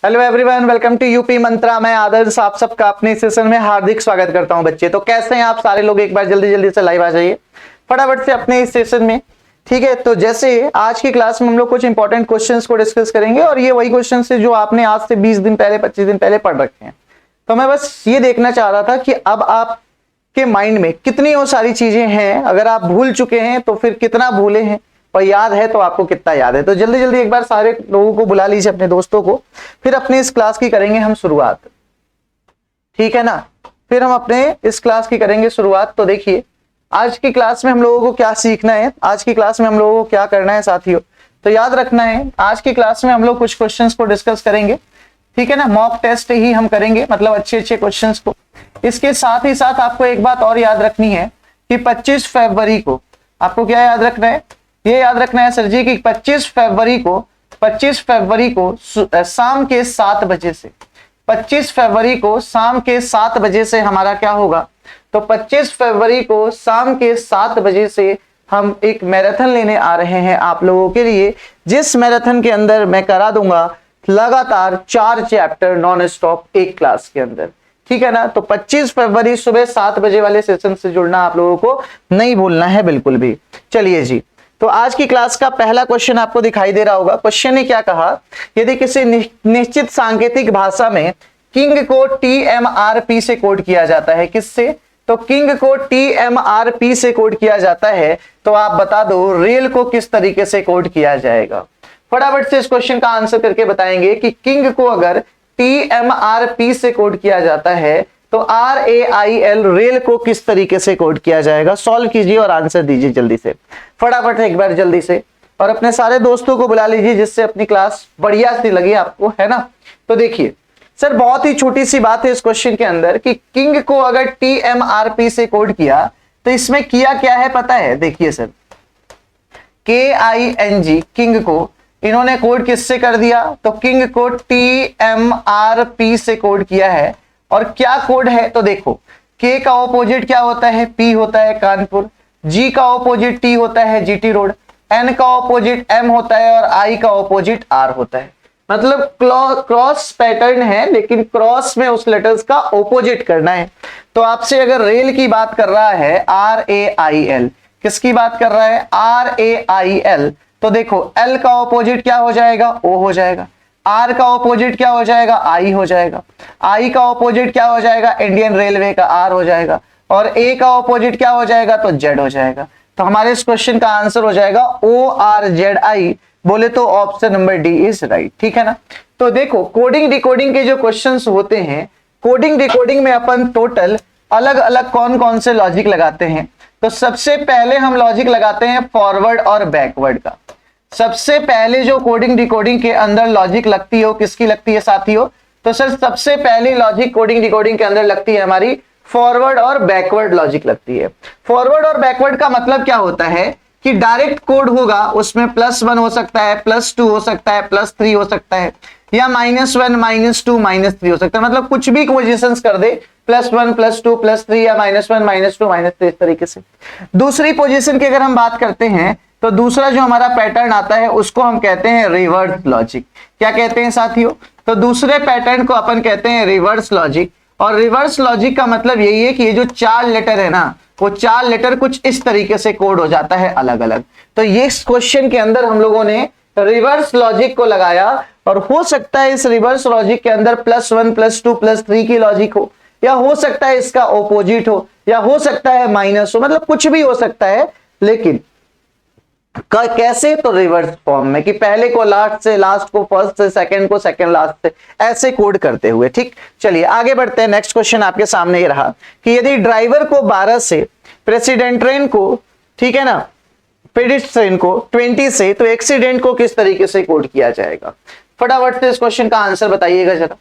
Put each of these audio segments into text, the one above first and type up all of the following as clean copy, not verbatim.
Hello everyone, welcome to UP Mantra. मैं आदर्श आप सबका अपने सेशन में हार्दिक स्वागत करता हूं। बच्चे तो कैसे हैं आप सारे लोग? एक बार जल्दी जल्दी से लाइव आ जाइए फटाफट से अपने इस सेशन में। ठीक है, तो जैसे आज की क्लास में हम लोग कुछ इंपॉर्टेंट क्वेश्चंस को डिस्कस करेंगे और ये वही क्वेश्चन है जो आपने आज से 20 दिन पहले 25 दिन पहले पढ़ रखे हैं। तो मैं बस ये देखना चाह रहा था कि अब आपके माइंड में कितनी वो सारी चीजें हैं। अगर आप भूल चुके हैं तो फिर कितना भूले हैं, और याद है तो आपको कितना याद है। तो जल्दी जल्दी एक बार सारे लोगों को बुला लीजिए, अपने दोस्तों को। फिर अपने इस क्लास की करेंगे हम शुरुआत, ठीक है ना। फिर हम अपने इस क्लास की करेंगे शुरुआत। तो देखिए आज की क्लास में हम लोगों को क्या सीखना है, आज की क्लास में हम लोगों को क्या करना है साथियों। तो याद रखना है, आज की क्लास में हम लोग कुछ क्वेश्चंस को डिस्कस करेंगे, ठीक है ना। मॉक टेस्ट ही हम करेंगे, मतलब अच्छे अच्छे क्वेश्चंस को। इसके साथ ही साथ आपको एक बात और याद रखनी है कि 25 फरवरी को आपको क्या याद रखना है, ये याद रखना है सर जी कि 25 फरवरी को शाम के 7 बजे से 25 फरवरी को शाम के 7 बजे से हमारा क्या होगा। तो 25 फरवरी को शाम के 7 बजे से हम एक मैराथन लेने आ रहे हैं आप लोगों के लिए, जिस मैराथन के अंदर मैं करा दूंगा लगातार 4 चैप्टर नॉन स्टॉप एक क्लास के अंदर, ठीक है ना। तो 25 फरवरी सुबह 7 बजे वाले सेशन से जुड़ना आप लोगों को नहीं भूलना है बिल्कुल भी। चलिए जी, तो आज की क्लास का पहला क्वेश्चन आपको दिखाई दे रहा होगा। क्वेश्चन ने क्या कहा, यदि किसी निश्चित सांकेतिक भाषा में किंग को TMRP से कोड किया जाता है, किससे? तो किंग को TMRP से कोड किया जाता है, तो आप बता दो रेल को किस तरीके से कोड किया जाएगा। फटाफट से इस क्वेश्चन का आंसर करके बताएंगे कि किंग को अगर TMRP से कोड किया जाता है तो RAIL रेल को किस तरीके से कोड किया जाएगा। सॉल्व कीजिए और आंसर दीजिए जल्दी से, फटाफट एक बार जल्दी से। और अपने सारे दोस्तों को बुला लीजिए जिससे अपनी क्लास बढ़िया सी लगे आपको, है ना। तो देखिए सर, बहुत ही छोटी सी बात है इस क्वेश्चन के अंदर कि किंग को अगर TMRP से कोड किया तो इसमें किया क्या है पता है। देखिए सर, KING किंग को इन्होंने कोड किससे कर दिया, तो किंग को TMRP से कोड किया है। और क्या कोड है तो देखो, K का ऑपोजिट क्या होता है, P होता है कानपुर, G का ऑपोजिट T होता है GT रोड, N का ऑपोजिट M होता है और I का ऑपोजिट R होता है। मतलब क्रॉस पैटर्न है, लेकिन क्रॉस में उस लेटर्स का ऑपोजिट करना है। तो आपसे अगर रेल की बात कर रहा है RAIL, किसकी बात कर रहा है RAIL, तो देखो L का ऑपोजिट क्या हो जाएगा, O हो जाएगा। R का ऑपोजिट क्या हो जाएगा, I हो जाएगा। I का ऑपोजिट क्या हो जाएगा, इंडियन रेलवे का R हो जाएगा। और A का ऑपोजिट क्या हो जाएगा, तो Z हो जाएगा। तो हमारे इस क्वेश्चन का आंसर हो जाएगा ORZI। बोले तो option number D is right, ठीक है ना। तो देखो कोडिंग डिकोडिंग के जो क्वेश्चंस होते हैं, कोडिंग डिकोडिंग में अपन टोटल अलग अलग कौन कौन से लॉजिक लगाते हैं। तो सबसे पहले हम लॉजिक लगाते हैं फॉरवर्ड और बैकवर्ड का। सबसे पहले जो कोडिंग डिकोडिंग के अंदर लॉजिक लगती हो, किसकी लगती है साथियों? तो सर सबसे पहली लॉजिक कोडिंग डिकोडिंग के अंदर लगती है हमारी फॉरवर्ड और बैकवर्ड लॉजिक लगती है। फॉरवर्ड और बैकवर्ड का मतलब क्या होता है कि डायरेक्ट कोड होगा, उसमें +1 हो सकता है, +2 हो सकता है, +3 हो सकता है, या -1 -2 -3 हो सकता है। मतलब कुछ भी पोजीशंस कर दे, +1 +2 +3 या -1 -2 -3 इस तरीके से। दूसरी पोजीशन की अगर हम बात करते हैं तो दूसरा जो हमारा पैटर्न आता है उसको हम कहते हैं रिवर्स लॉजिक। क्या कहते हैं साथियों? तो दूसरे पैटर्न को अपन कहते हैं रिवर्स लॉजिक। और रिवर्स लॉजिक का मतलब यही है कि ये जो 4 लेटर है ना, वो 4 लेटर कुछ इस तरीके से कोड हो जाता है अलग अलग। तो ये क्वेश्चन के अंदर हम लोगों ने रिवर्स लॉजिक को लगाया, और हो सकता है इस रिवर्स लॉजिक के अंदर +1 +2 +3 की लॉजिक हो, या हो सकता है इसका ऑपोजिट हो, या हो सकता है माइनस हो, मतलब कुछ भी हो सकता है। लेकिन कैसे? तो रिवर्स फॉर्म में, कि पहले को लास्ट से, लास्ट को फर्स्ट से, सेकंड को सेकंड लास्ट से, ऐसे कोड करते हुए। ठीक, चलिए आगे बढ़ते हैं। नेक्स्ट क्वेश्चन आपके सामने ही रहा कि यदि ड्राइवर को 12 से, प्रेसिडेंट ट्रेन को, ठीक है ना, पेडिस्ट्रेन को 20 से, तो एक्सीडेंट को किस तरीके से कोड किया जाएगा। फटाफट से इस क्वेश्चन का आंसर बताइएगा जरा।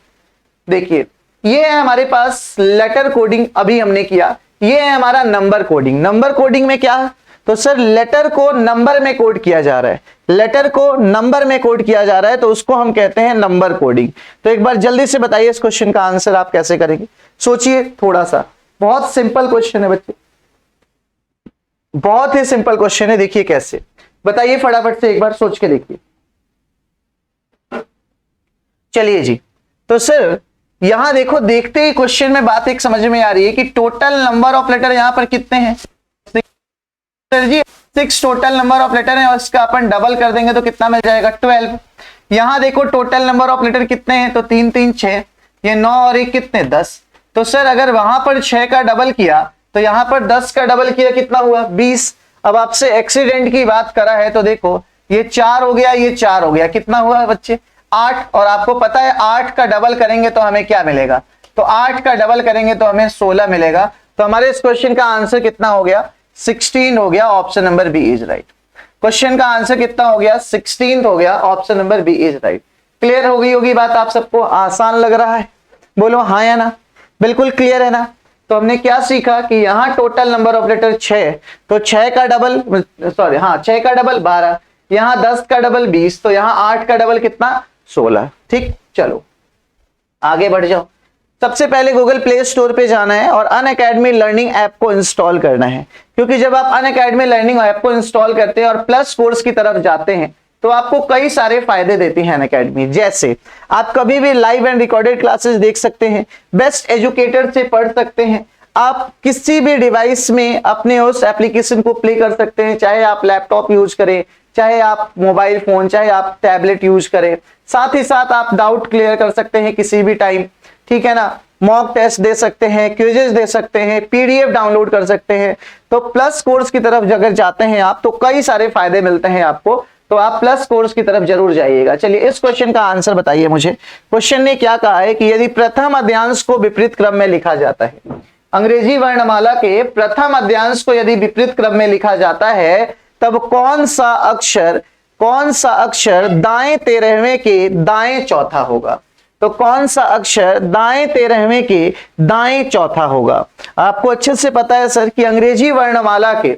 देखिए ये है हमारे पास लेटर कोडिंग, अभी हमने किया। ये है हमारा नंबर कोडिंग। नंबर कोडिंग में क्या, तो सर लेटर को नंबर में कोड किया जा रहा है, लेटर को नंबर में कोड किया जा रहा है, तो उसको हम कहते हैं नंबर कोडिंग। तो एक बार जल्दी से बताइए इस क्वेश्चन का आंसर आप कैसे करेंगे। सोचिए थोड़ा सा, बहुत सिंपल क्वेश्चन है बच्चे, बहुत ही सिंपल क्वेश्चन है। देखिए कैसे, बताइए फटाफट से एक बार सोच के देखिए। चलिए जी, तो सर यहां देखो, देखते ही क्वेश्चन में बात एक समझ में आ रही है कि टोटल नंबर ऑफ लेटर यहां पर कितने हैं sir ji, 6 total number of letter है और इसका अपन डबल कर देंगे तो कितना मिल जाएगा 12। यहां देखो टोटल नंबर ऑफ लेटर कितने हैं, तो 3 3 6, ये 9 और 1 कितने 10। तो सर अगर वहां पर 6 का डबल किया तो यहां पर 10 का डबल किया कितना हुआ 20। अब आपसे एक्सीडेंट की बात करा है तो देखो ये 4 हो गया, ये 4 हो गया, कितना हुआ बच्चे 8। और आपको पता है 8 का डबल करेंगे तो हमें क्या मिलेगा, तो 8 का डबल करेंगे तो हमें 16 मिलेगा। तो हमारे इस क्वेश्चन का आंसर कितना हो गया 16 हो गया, option number B is right. Question का आंसर कितना हो गया 16 हो गया, option number B is right. Clear हो गई होगी बात आप सबको, आसान लग रहा है, बोलो हाँ या ना, बिल्कुल क्लियर है ना। तो हमने क्या सीखा कि यहां टोटल नंबर ऑफ लेटर 6, तो 6 का डबल 6 का डबल 12, यहां 10 का डबल 20, तो यहां 8 का डबल कितना 16। ठीक, चलो आगे बढ़ जाओ। सबसे पहले गूगल प्ले स्टोर पे जाना है और अनअकैडमी लर्निंग ऐप को इंस्टॉल करना है, क्योंकि जब आप अनअकैडमी लर्निंग ऐप को इंस्टॉल करते हैं और प्लस कोर्स की तरफ जाते हैं तो आपको कई सारे फायदे देती है अनअकैडमी। जैसे आप कभी भी लाइव एंड रिकॉर्डेड क्लासेस देख सकते हैं, बेस्ट एजुकेटर से पढ़ सकते हैं, आप किसी भी डिवाइस में अपने उस एप्लीकेशन को प्ले कर सकते हैं, चाहे आप लैपटॉप यूज करें, चाहे आप मोबाइल फोन, चाहे आप टैबलेट यूज करें। साथ ही साथ आप डाउट क्लियर कर सकते हैं किसी भी टाइम, ठीक है ना, मॉक टेस्ट दे सकते हैं, क्विजेस दे सकते हैं, पीडीएफ डाउनलोड कर सकते हैं। तो प्लस कोर्स की तरफ अगर जाते हैं आप तो कई सारे फायदे मिलते हैं आपको, तो आप प्लस कोर्स की तरफ जरूर जाइएगा। चलिए इस क्वेश्चन का आंसर बताइए मुझे। क्वेश्चन ने क्या कहा है कि यदि प्रथम अध्यांश को विपरीत क्रम में लिखा जाता है, अंग्रेजी वर्णमाला के प्रथम अध्यांश को यदि विपरीत क्रम में लिखा जाता है तब कौन सा अक्षर दाएं 13वें के दाएं चौथा होगा। तो कौन सा अक्षर दाएं 13वें के दाएं चौथा होगा। आपको अच्छे से पता है सर कि अंग्रेजी वर्णमाला के,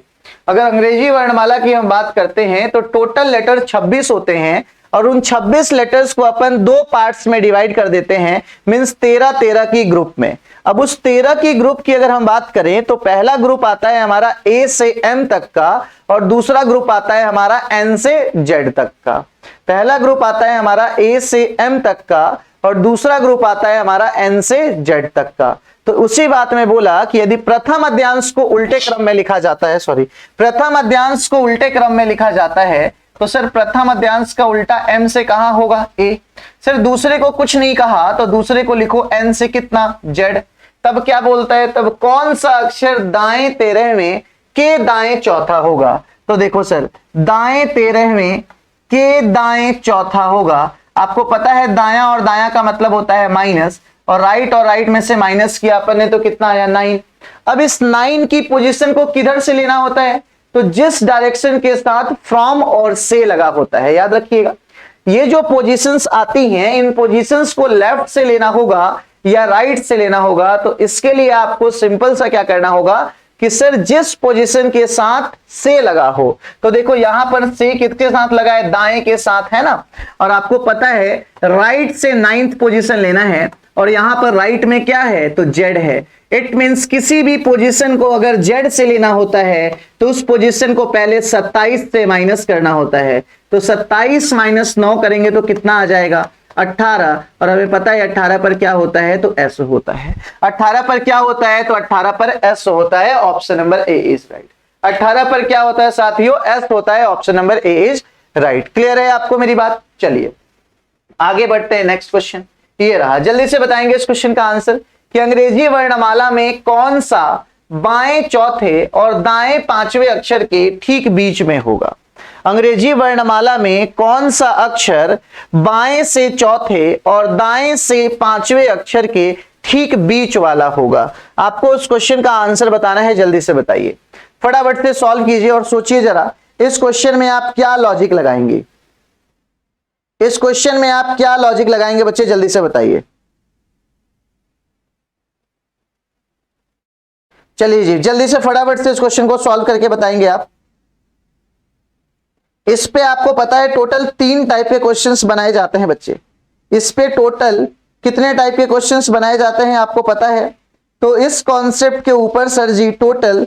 अगर अंग्रेजी वर्णमाला की हम बात करते हैं तो टोटल लेटर 26 होते हैं और उन 26 लेटर्स को अपन 2 पार्ट्स में डिवाइड कर देते हैं, मींस 13 की ग्रुप में। अब उस 13 की ग्रुप की अगर हम बात करें तो पहला ग्रुप आता है हमारा ए से एम तक का और दूसरा ग्रुप आता है हमारा एन से जेड तक का। पहला ग्रुप आता है हमारा ए से एम तक का और दूसरा ग्रुप आता है हमारा एन से जेड तक का। तो उसी बात में बोला कि यदि प्रथम अध्यांश को उल्टे क्रम में लिखा जाता है, प्रथम अध्यांश को उल्टे क्रम में लिखा जाता है तो सर प्रथम अध्यांश का उल्टा एम से कहां होगा ए। सर दूसरे को कुछ नहीं कहा तो दूसरे को लिखो एन से कितना जेड। तब क्या बोलता है, तब कौन सा अक्षर दाएं 13वें के दाएं चौथा होगा। तो देखो सर दाएं 13वें के दाएं चौथा होगा। आपको पता है दायां और दायां का मतलब होता है माइनस, और राइट में से माइनस किया अपन ने तो कितना आया 9। अब इस 9 की पोजीशन को किधर से लेना होता है, तो जिस डायरेक्शन के साथ फ्रॉम और से लगा होता है, याद रखिएगा ये जो पोजीशंस आती हैं इन पोजीशंस को लेफ्ट से लेना होगा या राइट से लेना होगा। तो इसके लिए आपको सिंपल सा क्या करना होगा कि सर जिस पोजीशन के साथ से लगा हो, तो देखो यहां पर से किसके साथ लगा है, दाएं के साथ है ना, और आपको पता है राइट से 9th पोजीशन लेना है और यहां पर राइट में क्या है तो जेड है। इट मींस किसी भी पोजीशन को अगर जेड से लेना होता है तो उस पोजीशन को पहले 27 से माइनस करना होता है। तो 27 माइनस 9 करेंगे तो कितना आ जाएगा 18, और हमें पता है 18 पर क्या होता है तो एस होता है। 18 पर क्या होता है तो 18 पर एस होता है, option number A is right. 18 पर क्या होता है साथियों, एस होता है, option number A is right. Clear है आपको मेरी बात। चलिए आगे बढ़ते हैं, नेक्स्ट क्वेश्चन ये रहा, जल्दी से बताएंगे इस क्वेश्चन का आंसर कि अंग्रेजी वर्णमाला में कौन सा बाएं चौथे और दाएं 5वें अक्षर के ठीक बीच में होगा। अंग्रेजी वर्णमाला में कौन सा अक्षर बाएं से चौथे और दाएं से 5वें अक्षर के ठीक बीच वाला होगा। आपको उस क्वेश्चन का आंसर बताना है, जल्दी से बताइए, फटाफट से सॉल्व कीजिए और सोचिए जरा इस क्वेश्चन में आप क्या लॉजिक लगाएंगे। इस क्वेश्चन में आप क्या लॉजिक लगाएंगे बच्चे, जल्दी से बताइए। चलिए जी जल्दी से फटाफट से इस क्वेश्चन को सॉल्व करके बताएंगे आप। इस पे आपको पता है टोटल 3 टाइप के क्वेश्चंस बनाए जाते हैं बच्चे। इस पे टोटल कितने टाइप के क्वेश्चंस बनाए जाते हैं आपको पता है। तो इस कॉन्सेप्ट के ऊपर सर जी टोटल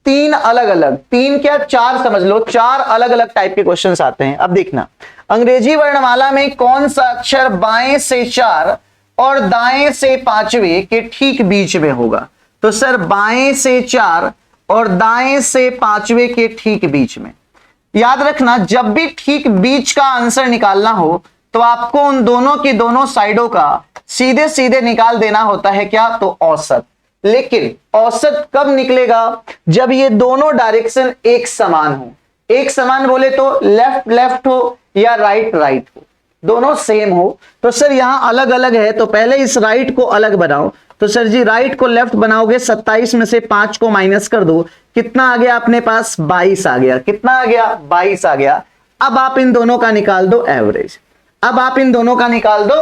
3 अलग अलग, 3 क्या 4 समझ लो, 4 अलग अलग टाइप के क्वेश्चंस आते हैं। अब देखना अंग्रेजी वर्णमाला में कौन सा अक्षर बाएं से 4 और दाएं से पांचवें के ठीक बीच में होगा। तो सर बाएं से 4 और दाएं से पांचवें के ठीक बीच में। याद रखना, जब भी ठीक बीच का आंसर निकालना हो तो आपको उन दोनों की दोनों साइडों का सीधे सीधे निकाल देना होता है, क्या? तो औसत। लेकिन औसत कब निकलेगा? जब ये दोनों डायरेक्शन एक समान हो। एक समान बोले तो लेफ्ट लेफ्ट हो या राइट राइट हो, दोनों सेम हो। तो सर यहां अलग अलग है, तो पहले इस राइट को अलग बनाओ। तो सर जी राइट को लेफ्ट बनाओगे, 27 में से 5 को माइनस कर दो, कितना आ गया अपने पास? 22 आ गया। कितना आ गया? 22 आ गया। अब आप इन दोनों का निकाल दो एवरेज। अब आप इन दोनों का निकाल दो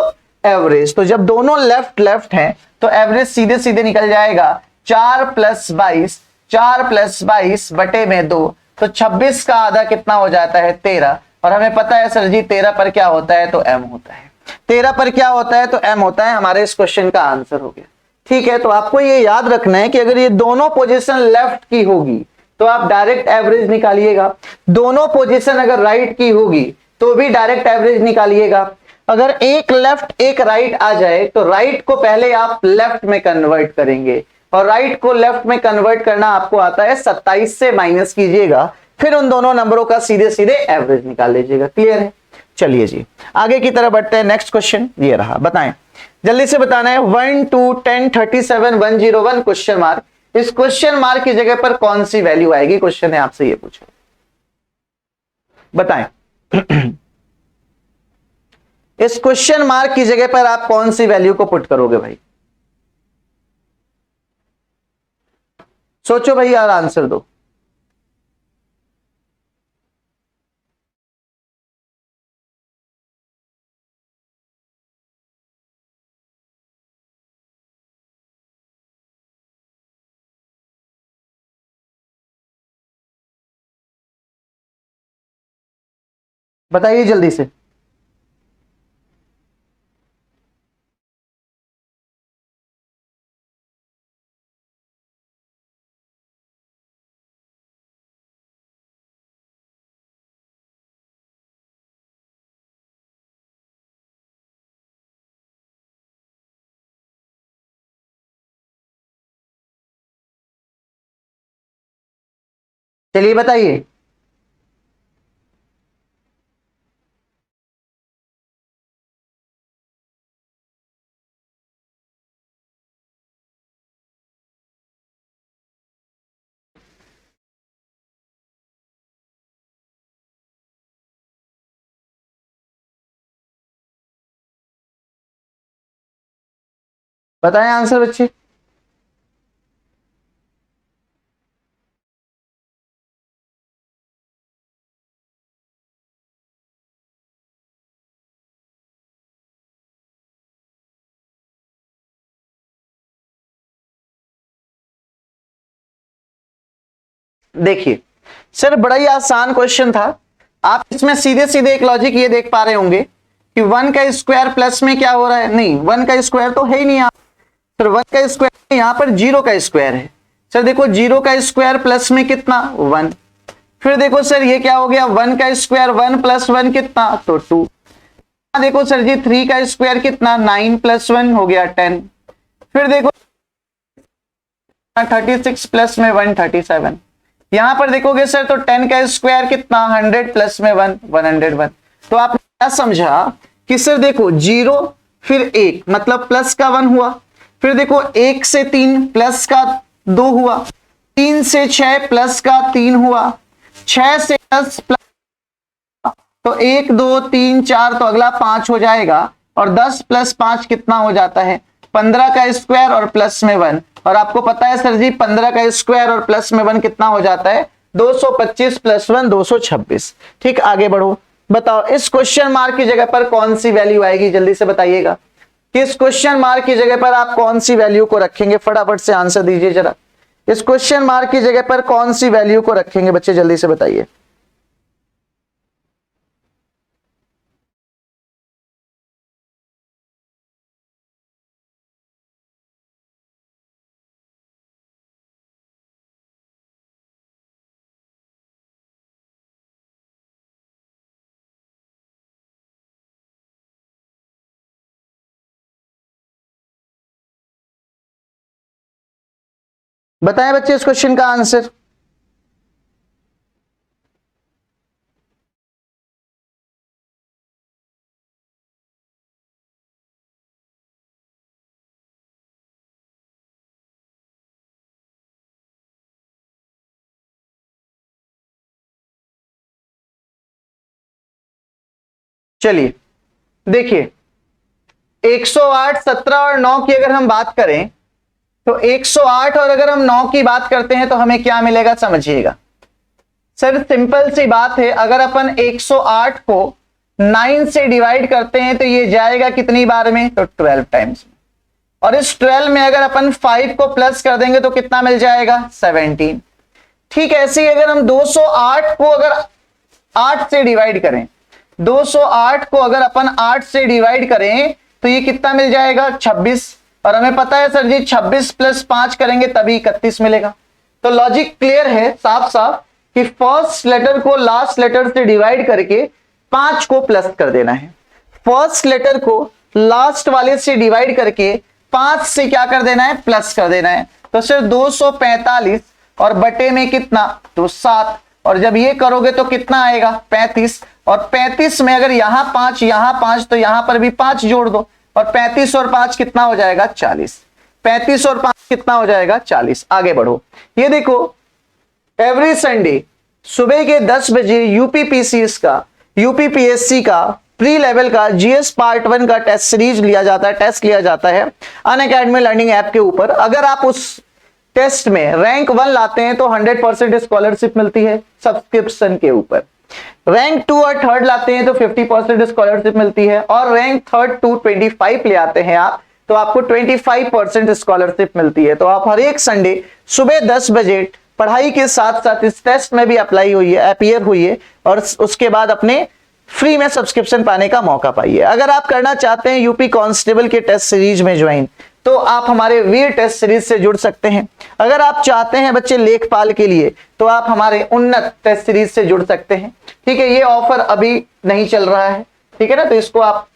एवरेज। तो जब दोनों लेफ्ट लेफ्ट हैं तो एवरेज सीधे सीधे निकल जाएगा। 4 + 22, 4 + 22 बटे में 2, तो 26 का आधा कितना हो जाता है? 13। और हमें पता है सर जी 13 पर क्या होता है? तो m होता है। 13 पर क्या होता है? तो m होता है। हमारे इस क्वेश्चन का आंसर हो गया। ठीक है, तो आपको ये याद रखना है कि अगर ये दोनों पोजीशन लेफ्ट की होगी तो आप डायरेक्ट एवरेज निकालिएगा। दोनों पोजीशन अगर राइट की होगी तो भी डायरेक्ट एवरेज निकालिएगा। अगर एक लेफ्ट एक राइट आ जाए तो राइट को पहले आप लेफ्ट में कन्वर्ट करेंगे, और राइट को लेफ्ट में कन्वर्ट करना आपको आता है। 27 से माइनस कीजिएगा, फिर उन दोनों नंबरों का सीधे सीधे एवरेज निकाल लीजिएगा। क्लियर है? चलिए जी आगे की तरफ बढ़ते हैं। नेक्स्ट क्वेश्चन ये रहा, बताएं, जल्दी से बताना है। 1 2 10 37 101 क्वेश्चन मार्क। इस क्वेश्चन मार्क की जगह पर कौन सी वैल्यू आएगी? क्वेश्चन ने आपसे ये पूछा, बताएं। इस क्वेश्चन मार्क की जगह पर आप कौन सी वैल्यू को पुट करोगे भाई? सोचो भाई यार, आंसर दो। बताइए जल्दी से। चलिए बताइए। बताएं आंसर बच्चे। देखिए सर, बड़ा ही आसान क्वेश्चन था। आप इसमें सीधे सीधे एक लॉजिक ये देख पा रहे होंगे कि 1 का स्क्वायर प्लस में क्या हो रहा है? नहीं, 1 का स्क्वायर तो है ही नहीं यहाँ। सर 1 का स्क्वायर, यहाँ पर 0 का स्क्वायर है। सर देखो 0 का स्क्वायर प्लस में कितना? 1। फिर देखो सर ये क्या हो गया? 1 का स्क्वायर 1 + 1 कितना? तो 2। देखो सर जी 3 का स्क्वायर कितना? 9 + 1 हो गया 10। फिर देखो 36 प्लस में 1 37। यहां पर देखोगे सर तो 10 का स्क्वायर कितना? 100 प्लस में 1 101। तो आपने क्या समझा कि सर देखो 0 फिर 1 मतलब प्लस का 1 हुआ। फिर देखो 1 से 3 प्लस का 2 हुआ। 3 से 6 प्लस का 3 हुआ। 6 से 10 प्लस, तो 1 2 3 4, तो अगला 5 हो जाएगा। और 10 + 5 कितना हो जाता है? 15 का स्क्वायर और प्लस में 1। और आपको पता है सर जी 15 का स्क्वायर और प्लस में 1 कितना हो जाता है? 225 + 1 226। ठीक, आगे बढ़ो। बताओ इस क्वेश्चन मार्क की जगह पर कौन सी वैल्यू आएगी? जल्दी से बताइएगा कि इस क्वेश्चन मार्क की जगह पर आप कौन सी वैल्यू को रखेंगे? फटाफट से आंसर दीजिए जरा। इस क्वेश्चन मार्क की जगह पर कौन सी वैल्यू को रखेंगे बच्चे? जल्दी से बताइए। बताएं बच्चे इस क्वेश्चन का आंसर। चलिए देखिए, 108, 17 और 9 की अगर हम बात करें तो 108 और अगर हम 9 की बात करते हैं तो हमें क्या मिलेगा समझिएगा। सर सिंपल सी बात है, अगर अपन 108 को 9 से डिवाइड करते हैं तो ये जाएगा कितनी बार में, तो 12 टाइम्स में। और इस 12 में अगर अपन 5 को प्लस कर देंगे तो कितना मिल जाएगा, 17। ठीक है, ऐसे ही अगर हम 208 को अगर 8 से डिवाइड करें, 208 को अगर अपन 8 से डिवाइड करें तो ये कितना मिल जाएगा, 26। और हमें पता है सर जी 26 प्लस 5 करेंगे तभी 31 मिलेगा। तो लॉजिक क्लियर है साफ साफ कि फर्स्ट लेटर को लास्ट लेटर से डिवाइड करके 5 को प्लस कर देना है। फर्स्ट लेटर को लास्ट वाले से डिवाइड करके 5 से क्या कर देना है, प्लस कर देना है। तो सिर्फ 245 और बटे में कितना, तो 7। और जब ये करोगे तो कितना आएगा, 35। और 35 में अगर यहां 5 तो यहां पर भी 5 जोड़ दो, और 35 और 5 कितना हो जाएगा, 40। 35 और 5 कितना हो जाएगा, 40। आगे बढ़ो, ये देखो एवरी संडे सुबह के 10 बजे यूपीपीसीएस का, यूपीपीएससी का प्री लेवल का जीएस पार्ट 1 का टेस्ट सीरीज लिया जाता है, टेस्ट लिया जाता है अनअकैडमी लर्निंग ऐप के ऊपर। अगर आप उस टेस्ट में रैंक 1 लाते हैं तो 100% स्कॉलरशिप मिलती है सब्सक्रिप्शन के ऊपर। रैंक 2 और 3rd लाते हैं तो 50% स्कॉलरशिप मिलती है, और रैंक 3rd to 25 ले आते हैं आप तो आपको 25% स्कॉलरशिप मिलती है। तो आप हर एक संडे सुबह 10 बजे पढ़ाई के साथ साथ इस टेस्ट में भी अप्लाई हुई है, अपीयर हुई है, और उसके बाद अपने फ्री में सब्सक्रिप्शन पाने का मौका पाइए। अगर आप करना चाहते हैं यूपी कांस्टेबल के टेस्ट सीरीज में ज्वाइन, तो आप हमारे वीर टेस्ट सीरीज से जुड़ सकते हैं। अगर आप चाहते हैं बच्चे लेखपाल के लिए, तो आप हमारे उन्नत टेस्ट सीरीज से जुड़ सकते हैं। ठीक है, ये ऑफर अभी नहीं चल रहा है, ठीक है ना, तो इसको आप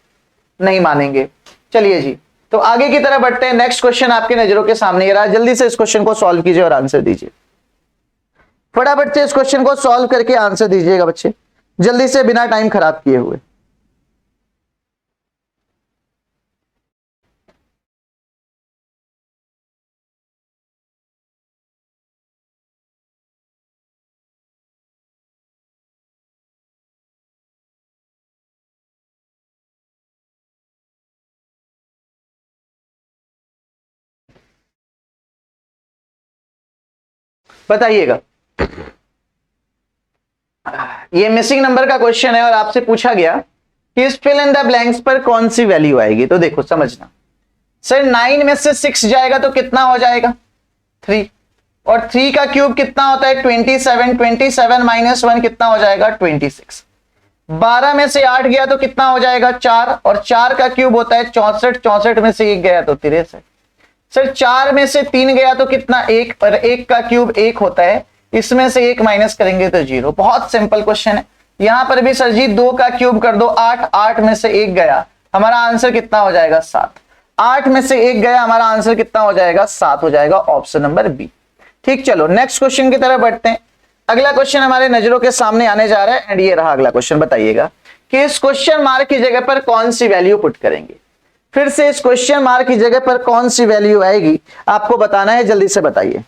नहीं मानेंगे। चलिए जी, तो आगे की तरफ बढ़ते हैं। नेक्स्ट क्वेश्चन आपके नजरों के सामने रहा, जल्दी से इस क्वेश्चन को सॉल्व कीजिए और आंसर दीजिए। फटाफट से इस क्वेश्चन को सॉल्व करके आंसर दीजिएगा बच्चे, जल्दी से, बिना टाइम खराब किए हुए। बताइएगा, ये मिसिंग नंबर का क्वेश्चन है और आपसे पूछा गया कि इस फिल इन द ब्लैंक्स पर कौन सी वैल्यू आएगी। तो देखो समझना, सर 9 में से 6 जाएगा तो कितना हो जाएगा, 3। और 3 का क्यूब कितना होता है, 27। 27 माइनस 1 कितना हो जाएगा, 26। 12 में से 8 गया तो कितना हो जाएगा, 4। और 4 का क्यूब होता है 64। 64 में से 1 गया तो 63। सर 4 में से 3 गया तो कितना, 1। और 1 का क्यूब 1 होता है, इसमें से 1 माइनस करेंगे तो 0। बहुत सिंपल क्वेश्चन है। यहां पर भी सर जी 2 का क्यूब कर दो, 8। 8 में से 1 गया, हमारा आंसर कितना हो जाएगा, 7। 8 में से 1 गया, हमारा आंसर कितना हो जाएगा, 7 हो जाएगा, ऑप्शन नंबर बी। ठीक, चलो नेक्स्ट क्वेश्चन की तरफ बढ़ते हैं। अगला क्वेश्चन हमारे नजरों के सामने आने जा रहा है, एंड ये रहा अगला क्वेश्चन। बताइएगा कि इस क्वेश्चन मार्क की जगह पर कौन सी वैल्यू पुट करेंगे। फिर से इस क्वेश्चन मार्क की जगह पर कौन सी वैल्यू आएगी आपको बताना है, जल्दी से बताइए।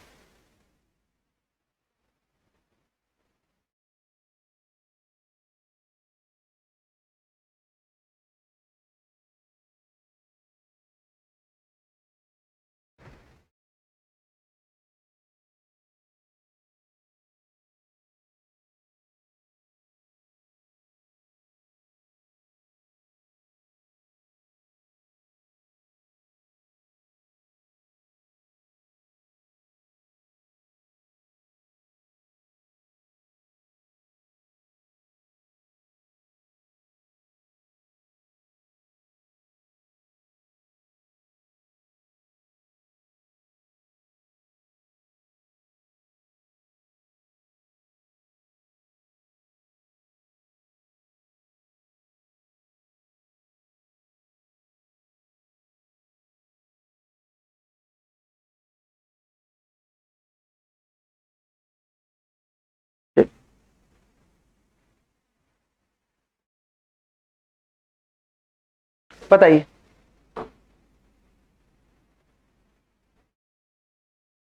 बताइए।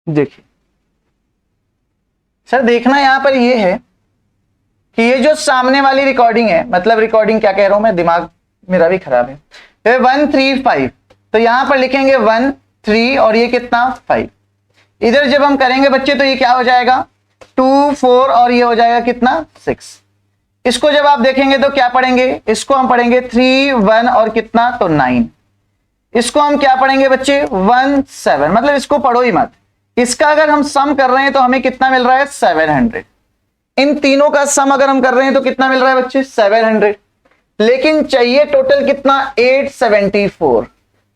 देखिए सर, देखना यहां पर ये है कि ये जो सामने वाली रिकॉर्डिंग है, मतलब रिकॉर्डिंग क्या कह रहा हूं मैं, दिमाग मेरा भी खराब है। 135, तो यहां पर लिखेंगे 1 3 और ये कितना 5। इधर जब हम करेंगे बच्चे तो ये क्या हो जाएगा 2 4 और ये हो जाएगा कितना 6। इसको जब आप देखेंगे तो क्या पढ़ेंगे, इसको हम पढ़ेंगे 3 1 और कितना तो 9। इसको हम क्या पढ़ेंगे बच्चे 1 7, मतलब इसको पढ़ो ही मत। इसका अगर हम सम कर रहे हैं तो हमें कितना मिल रहा है 700। इन तीनों का सम अगर हम कर रहे हैं तो कितना मिल रहा है बच्चे 700, लेकिन चाहिए टोटल कितना 874।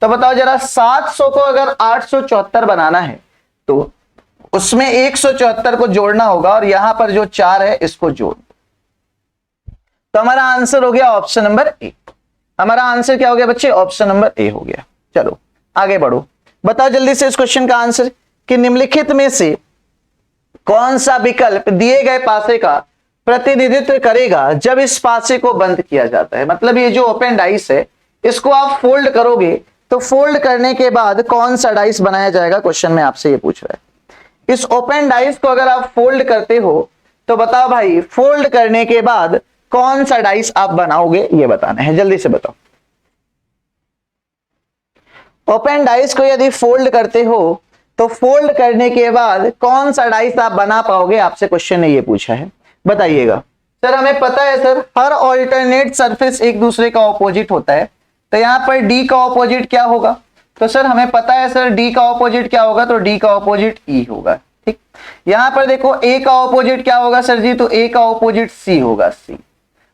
तो बताओ जरा 700 को अगर 874 बनाना है तो उसमें 174 को जोड़ना होगा और यहां पर जो 4 है इसको जोड़। तो हमारा आंसर हो गया ऑप्शन नंबर ए। हमारा आंसर क्या हो गया बच्चे, ऑप्शन नंबर ए हो गया। चलो आगे बढ़ो, बताओ जल्दी से इस क्वेश्चन का आंसर कि निम्नलिखित में से कौन सा विकल्प दिए गए पासे का प्रतिनिधित्व करेगा जब इस पासे को बंद किया जाता है। मतलब ये जो ओपन डाइस है इसको आप फोल्ड करोगे तो फोल्ड करने के बाद कौन सा डाइस बनाया जाएगा, क्वेश्चन में आपसे ये पूछ रहा है। इस ओपन डाइस को अगर आप फोल्ड करते हो तो बताओ भाई फोल्ड करने के बाद कौन सा डाइस आप बनाओगे, ये बताना है, जल्दी से बताओ। ओपन डाइस को यदि फोल्ड करते हो तो फोल्ड करने के बाद कौन सा डाइस आप बना पाओगे, आपसे क्वेश्चन ने ये पूछा है, बताइएगा। सर हमें पता है सर हर ऑल्टरनेट सरफेस एक दूसरे का ऑपोजिट होता है, तो यहां पर डी का ऑपोजिट क्या होगा, तो सर हमें पता है सर डी का ऑपोजिट क्या होगा, तो डी का ऑपोजिट ई होगा। ठीक, यहां पर देखो ए का ऑपोजिट क्या होगा सर जी, तो ए का ऑपोजिट सी होगा, सी।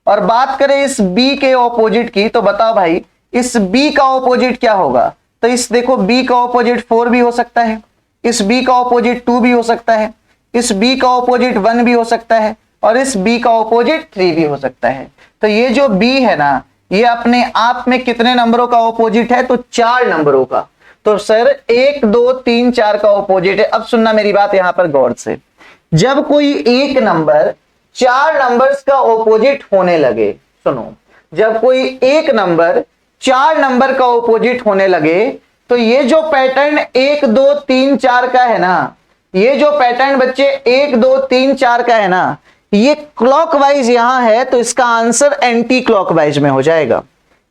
और बात करें इस बी के ऑपोजिट की तो बताओ भाई इस बी का ऑपोजिट क्या होगा, तो इस देखो बी का ऑपोजिट 4 भी हो सकता है, इस बी का ऑपोजिट 2 भी हो सकता है, इस बी का ऑपोजिट 1 भी हो सकता है और इस बी का ऑपोजिट 3 भी हो सकता है। तो ये जो बी है ना ये अपने आप में कितने नंबरों का ऑपोजिट है, तो 4 नंबरों का। तो सर 1 2 3 4 का ऑपोजिट है। अब सुनना मेरी बात यहां पर गौर से, जब कोई एक नंबर 4 नंबर्स का ऑपोजिट होने लगे, सुनो, जब कोई एक नंबर 4 नंबर का ऑपोजिट होने लगे तो ये जो पैटर्न 1 2 3 4 का है ना, ये जो पैटर्न बच्चे 1 2 3 4 का है ना, ये क्लॉकवाइज यहां है तो इसका आंसर एंटी क्लॉकवाइज में हो जाएगा।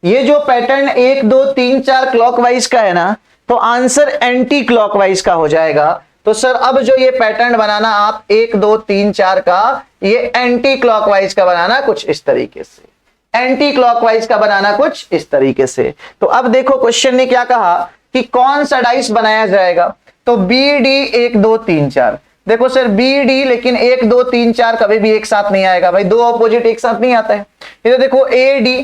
ये जो पैटर्न 1 2 3 4 क्लॉकवाइज का है ना तो आंसर एंटी क्लॉकवाइज का हो जाएगा। तो सर अब जो ये पैटर्न बनाना आप 1 2 3 4 का, ये एंटी क्लॉकवाइज का बनाना कुछ इस तरीके से, एंटी क्लॉकवाइज का बनाना कुछ इस तरीके से। तो अब देखो क्वेश्चन ने क्या कहा कि कौन सा डाइस बनाया जाएगा, तो बी डी 1 2 3 4। देखो सर बी डी, लेकिन 1 2 3 4 कभी भी एक साथ नहीं आएगा भाई, दो ऑपोजिट एक साथ नहीं आता है। इधर देखो ए डी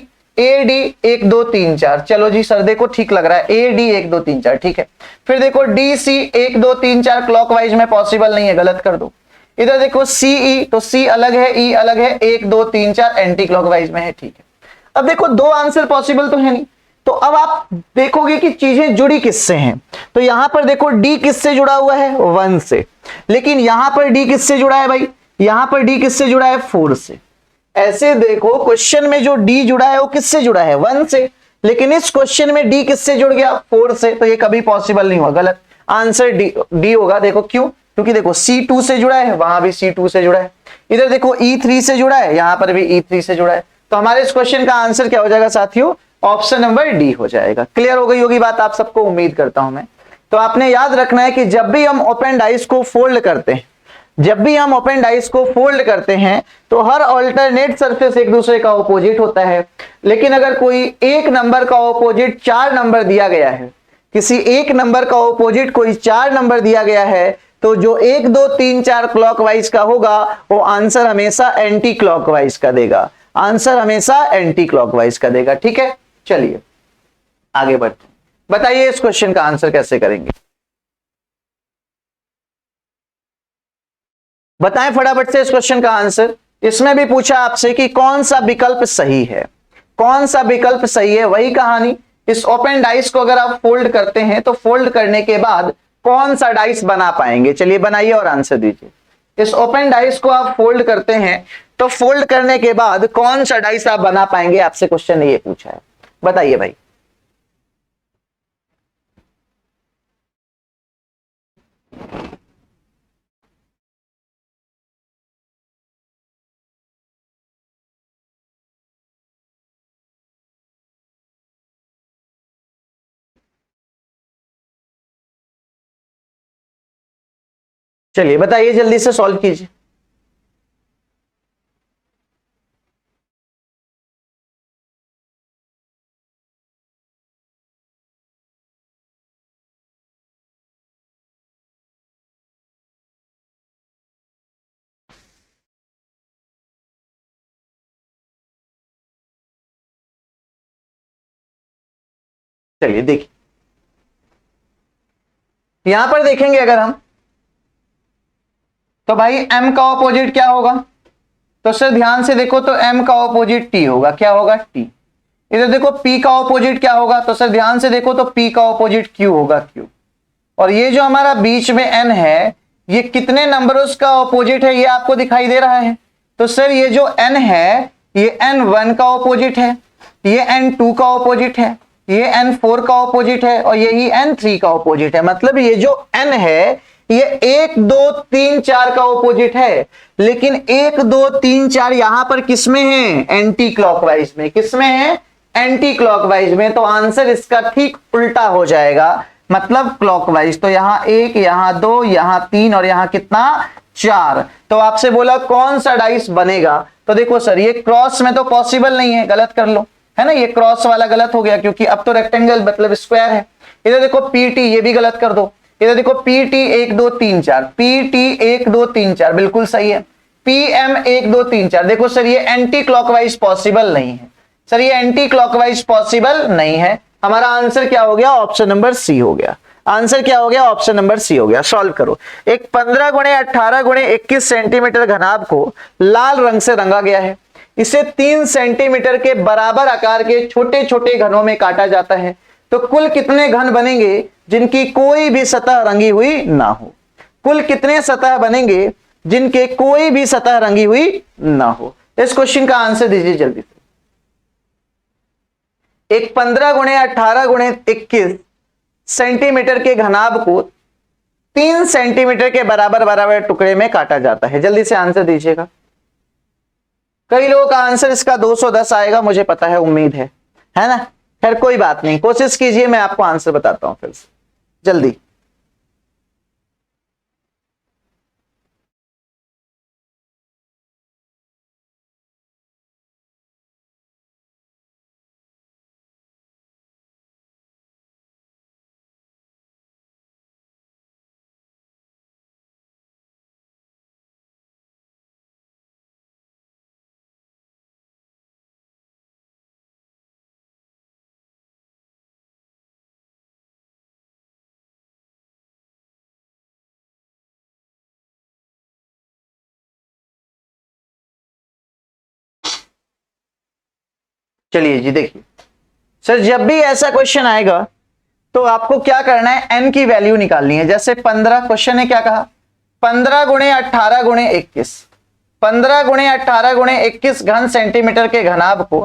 1 2 3 4, चलो जी सर देखो ठीक लग रहा है, ए डी 1 2 3 4 ठीक है। फिर देखो डी सी 1 2 3 4 क्लॉकवाइज में पॉसिबल नहीं है, गलत कर दो। इधर देखो सी ई, तो सी अलग है ई अलग है, 1 2 3 4 एंटी क्लॉकवाइज में है, ठीक है। अब देखो दो आंसर पॉसिबल तो है नहीं, तो अब आप देखोगे कि चीजें जुड़ी किससे हैं। तो यहां पर देखो डी किससे जुड़ा हुआ है 1 से, लेकिन यहां पर डी किससे जुड़ा है भाई, यहां पर डी किससे जुड़ा है 4 से। ऐसे देखो क्वेश्चन में जो डी जुड़ा है वो किससे जुड़ा है 1 से, लेकिन इस क्वेश्चन में डी किससे जुड़ गया 4 से, तो ये कभी पॉसिबल नहीं हुआ, गलत। आंसर डी होगा। देखो क्यों, क्योंकि देखो C2 से जुड़ा है, वहां भी C2 से जुड़ा है, इधर देखो E3 से जुड़ा है, यहां पर भी E3 से जुड़ा है। तो हमारे इस क्वेश्चन का आंसर क्या हो जाएगा साथियों, ऑप्शन नंबर डी हो जाएगा। क्लियर हो गई होगी बात आप सबको, उम्मीद करता हूं मैं। तो आपने याद रखना है कि जब भी हम ओपन डाइस को फोल्ड करते हैं, जब भी हम ओपन डाइस को फोल्ड करते हैं तो हर अल्टरनेट सरफेस एक दूसरे का ऑपोजिट होता है, लेकिन अगर कोई एक नंबर का ऑपोजिट 4 नंबर दिया गया है, किसी एक नंबर का ऑपोजिट कोई 4 नंबर दिया गया है, तो जो 1 2 3 4 क्लॉकवाइज का होगा वो आंसर हमेशा एंटी क्लॉकवाइज का देगा, आंसर हमेशा एंटी क्लॉकवाइज का देगा। ठीक है, चलिए आगे बढ़ते हैं। बताइए इस क्वेश्चन का आंसर कैसे करेंगे, बताएं फटाफट से इस क्वेश्चन का आंसर। इसमें भी पूछा आपसे कि कौन सा विकल्प सही है, कौन सा विकल्प सही है। वही कहानी, इस ओपन डाइस को अगर आप फोल्ड करते हैं तो फोल्ड करने के बाद कौन सा डाइस बना पाएंगे, चलिए बनाइए और आंसर दीजिए। इस ओपन डाइस को आप फोल्ड करते हैं तो फोल्ड करने के बाद कौन सा डाइस आप बना पाएंगे, आपसे क्वेश्चन ने ये पूछा है, बताइए भाई। चलिए बताइए, जल्दी से सॉल्व कीजिए। चलिए देखिए, यहां पर देखेंगे अगर हम, तो भाई m का ऑपोजिट क्या होगा? तो सर ध्यान से देखो, तो m का ऑपोजिट t होगा। क्या होगा? t। इधर देखो p का ऑपोजिट क्या होगा? तो सर ध्यान से देखो, तो p का ऑपोजिट q होगा, q। और ये जो हमारा बीच में n है, ये कितने नंबर्स का ऑपोजिट है ये आपको दिखाई दे रहा है। तो सर ये जो n है, ये n1 का ऑपोजिट है, ये n2 का ऑपोजिट है, ये n4 का ऑपोजिट है, और यही n3 का ऑपोजिट है। मतलब ये जो n है, ये 1 2 3 4 का ऑपोजिट है। लेकिन 1 2 3 4 यहां पर किसमें है? एंटी क्लॉकवाइज में। किसमें है? एंटी क्लॉकवाइज में। तो आंसर इसका ठीक उल्टा हो जाएगा, मतलब क्लॉकवाइज। तो यहां 1, यहां 2, यहां 3 और यहां कितना? 4। तो आपसे बोला कौन सा डाइस बनेगा? तो देखो सर, ये क्रॉस में तो पॉसिबल नहीं है, गलत कर लो, है ना। ये क्रॉस वाला गलत हो गया, क्योंकि अब तो रेक्टेंगल मतलब स्क्वायर है। इधर देखो पीटी, ये भी गलत कर दो। इधर देखो पीटी 1 2 3 4, पीटी 1 2 3 4 बिल्कुल सही है। पीएम 1 2 3 4, देखो सर ये एंटी क्लॉकवाइज पॉसिबल नहीं है। सर ये एंटी क्लॉकवाइज पॉसिबल नहीं है। हमारा आंसर क्या हो गया? ऑप्शन नंबर सी हो गया। आंसर क्या हो गया? ऑप्शन नंबर सी हो गया। सॉल्व करो। एक 15 गुणे 18 गुणे 21 सेंटीमीटर घनाभ को लाल रंग से रंगा गया है। इसे 3 सेंटीमीटर के बराबर आकार के छोटे छोटे घनों में काटा जाता है। तो कुल कितने घन बनेंगे जिनकी कोई भी सतह रंगी हुई ना हो? कुल कितने सतह बनेंगे जिनके कोई भी सतह रंगी हुई ना हो? इस क्वेश्चन का आंसर दीजिए जल्दी से। एक 15 गुणे 18 गुणे 21 सेंटीमीटर के घनाभ को 3 सेंटीमीटर के बराबर बराबर टुकड़े में काटा जाता है। जल्दी से आंसर दीजिएगा। कई लोगों का आंसर इसका 210 आएगा, मुझे पता है, उम्मीद है ना। खैर कोई बात नहीं, कोशिश कीजिए, मैं आपको आंसर बताता हूं फिर से जल्दी। चलिए जी देखिए सर, जब भी ऐसा क्वेश्चन आएगा तो आपको क्या करना है? एन की वैल्यू निकालनी है। जैसे 15 क्वेश्चन ने क्या कहा? 15 गुणे 18 गुणे 21, 15 गुणे 18 गुणे 21 घन सेंटीमीटर के घनाभ को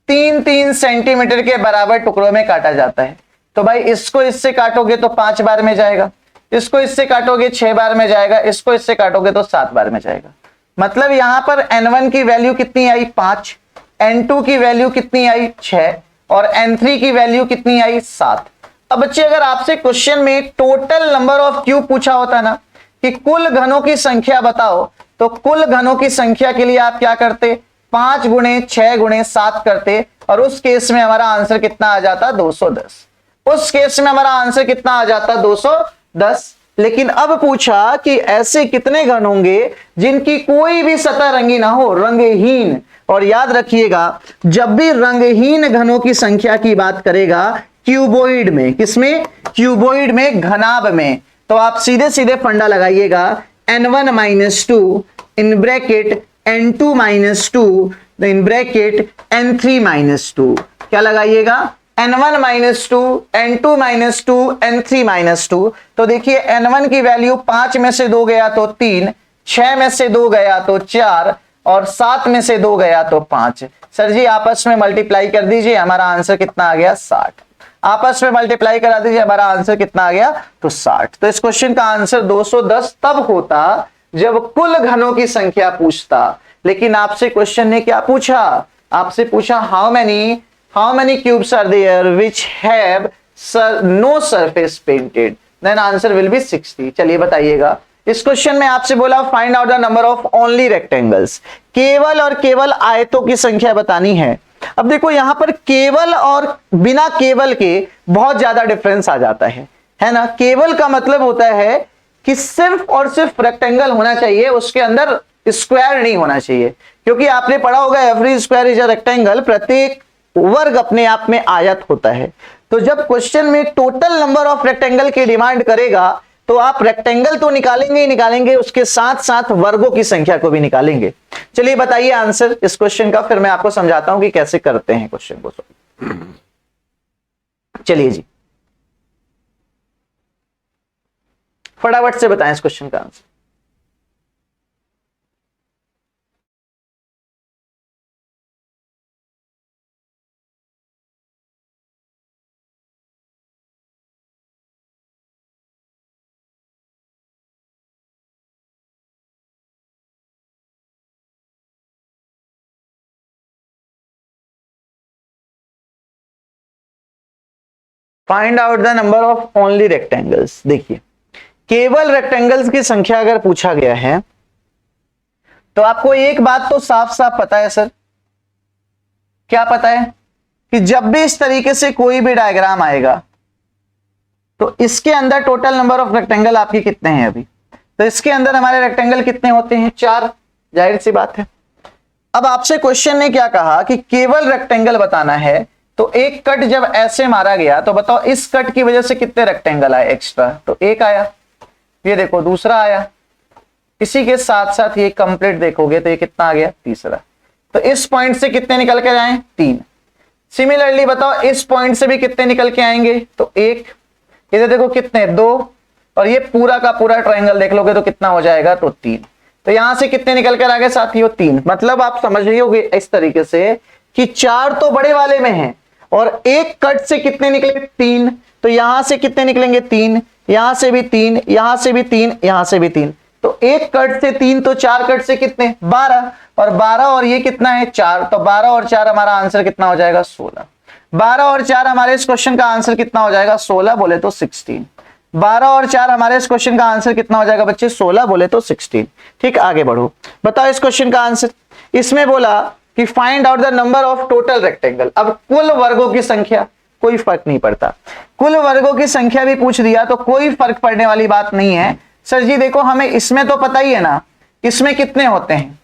3-3 सेंटीमीटर के बराबर टुकड़ों में काटा जाता है। तो भाई इसको इससे काटोगे तो 5 बार में जाएगा, इसको इससे काटोगे 6 बार में जाएगा, इसको इससे काटोगे तो 7 बार में जाएगा। मतलब यहां पर n1 की वैल्यू कितनी आई? 5, n2 की वैल्यू कितनी आई? 6, और n3 की वैल्यू कितनी आई? 7। अब बच्चे अगर आपसे क्वेश्चन में टोटल नंबर ऑफ क्यूब पूछा होता ना, कि कुल घनों की संख्या बताओ, तो कुल घनों की संख्या के लिए आप क्या करते? 5 गुणे 6 गुणे 7 करते, और उस केस में हमारा आंसर कितना आ जाता? 210। उस केस में हमारा आंसर कितना आ जाता? 210। लेकिन अब पूछा कि ऐसे कितने घन होंगे जिनकी कोई भी सतह रंगी ना हो, रंगहीन। और याद रखिएगा, जब भी रंगहीन घनों की संख्या की बात करेगा क्यूबोइड में, किसमें? क्यूबोइड में, घनाभ में, तो आप सीधे सीधे फंडा लगाइएगा, n1 minus 2 in bracket n2 minus 2 in bracket n3 minus 2। क्या लगाइएगा? n1 minus 2, n2 minus 2, n3 minus 2। तो देखिए n1 की वैल्यू 5 में से 2 गया तो 3, 6 में से 2 गया तो 4, और 7 में से 2 गया तो 5। सर जी आपस में मल्टीप्लाई कर दीजिए, हमारा आंसर कितना आ गया? 60। आपस में मल्टीप्लाई करा दीजिए, हमारा आंसर कितना आ गया? तो 60। तो इस क्वेश्चन का आंसर 210 तब होता जब कुल घनों की संख्या पूछता। लेकिन आपसे क्वेश्चन ने क्या पूछा? आपसे पूछा how many cubes are there which have no surface painted, then answer will be 60। चलिए बताइएगा इस क्वेश्चन में आपसे बोला find out the number of only rectangles, केवल और केवल आयतों की संख्या बतानी है। अब देखो यहां पर केवल और बिना केवल के बहुत ज्यादा डिफरेंस आ जाता है ना। केवल का मतलब होता है कि सिर्फ और सिर्फ रेक्टेंगल होना चाहिए, उसके अंदर स्क्वायर नहीं होना चाहिए, क्योंकि आपने पढ़ा होगा every square is a rectangle, प्रत्येक वर्ग अपने आप में आयत होता है। तो जब क्वेश्चन में टोटल नंबर ऑफ रेक्टेंगल की डिमांड करेगा तो आप रेक्टेंगल तो निकालेंगे ही निकालेंगे, उसके साथ साथ वर्गों की संख्या को भी निकालेंगे। चलिए बताइए आंसर इस क्वेश्चन का, फिर मैं आपको समझाता हूं कि कैसे करते हैं क्वेश्चन को। चलिए जी फटाफट से बताएं इस क्वेश्चन का answer. Find out the number of only rectangles. देखिए केवल रेक्टेंगल्स की संख्या अगर पूछा गया है तो आपको एक बात तो साफ साफ पता है सर, क्या पता है कि जब भी इस तरीके से कोई भी डायग्राम आएगा तो इसके अंदर टोटल नंबर ऑफ रेक्टेंगल आपके कितने हैं अभी, तो इसके अंदर हमारे रेक्टेंगल कितने होते हैं, 4, जाहिर सी बात है। अब आपसे क्वेश्चन ने क्या कहा कि केवल रेक्टेंगल बताना है, तो एक कट जब ऐसे मारा गया तो बताओ इस कट की वजह से कितने रेक्टेंगल आए एक्स्ट्रा, तो एक आया, ये देखो दूसरा आया, इसी के साथ साथ ये कंप्लीट देखोगे तो ये कितना आ गया, तीसरा। तो इस पॉइंट से कितने निकल के जाएं, 3। सिमिलरली बताओ इस पॉइंट से भी कितने निकल के आएंगे, तो 1, इधर देखो कितने, 2, और ये पूरा का पूरा ट्रायंगल देख लोगे तो कितना हो जाएगा, तो 3। तो यहां से कितने निकल कर आ गए साथियों, 3। मतलब आप समझ रही होगी इस तरीके से कि 4 तो बड़े वाले में है और एक कट से कितने निकले, 3। तो यहां से कितने निकलेंगे, 3, यहां से भी 3, यहां से भी 3, यहां से भी 3। तो एक कट से 3, तो 4 कट से कितने, 12, और 12 और ये कितना है, 4। तो 12 और 4 हमारा आंसर कितना हो जाएगा, 16। 12 और 4 हमारे इस क्वेश्चन का आंसर कितना हो जाएगा, 16 बोले तो 16। 12 और 4 हमारे इस क्वेश्चन का आंसर कितना हो जाएगा बच्चे, 16 बोले तो 16। ठीक, आगे बढ़ो, बताओ इस क्वेश्चन का आंसर। इसमें बोला कि find out the number of total rectangle. अब कुल वर्गों की संख्या, कोई फर्क नहीं पड़ता, कुल वर्गों की संख्या भी पूछ दिया तो कोई फर्क पड़ने वाली बात नहीं है। सर जी देखो हमें इसमें तो पता ही है ना, इसमें कितने होते हैं,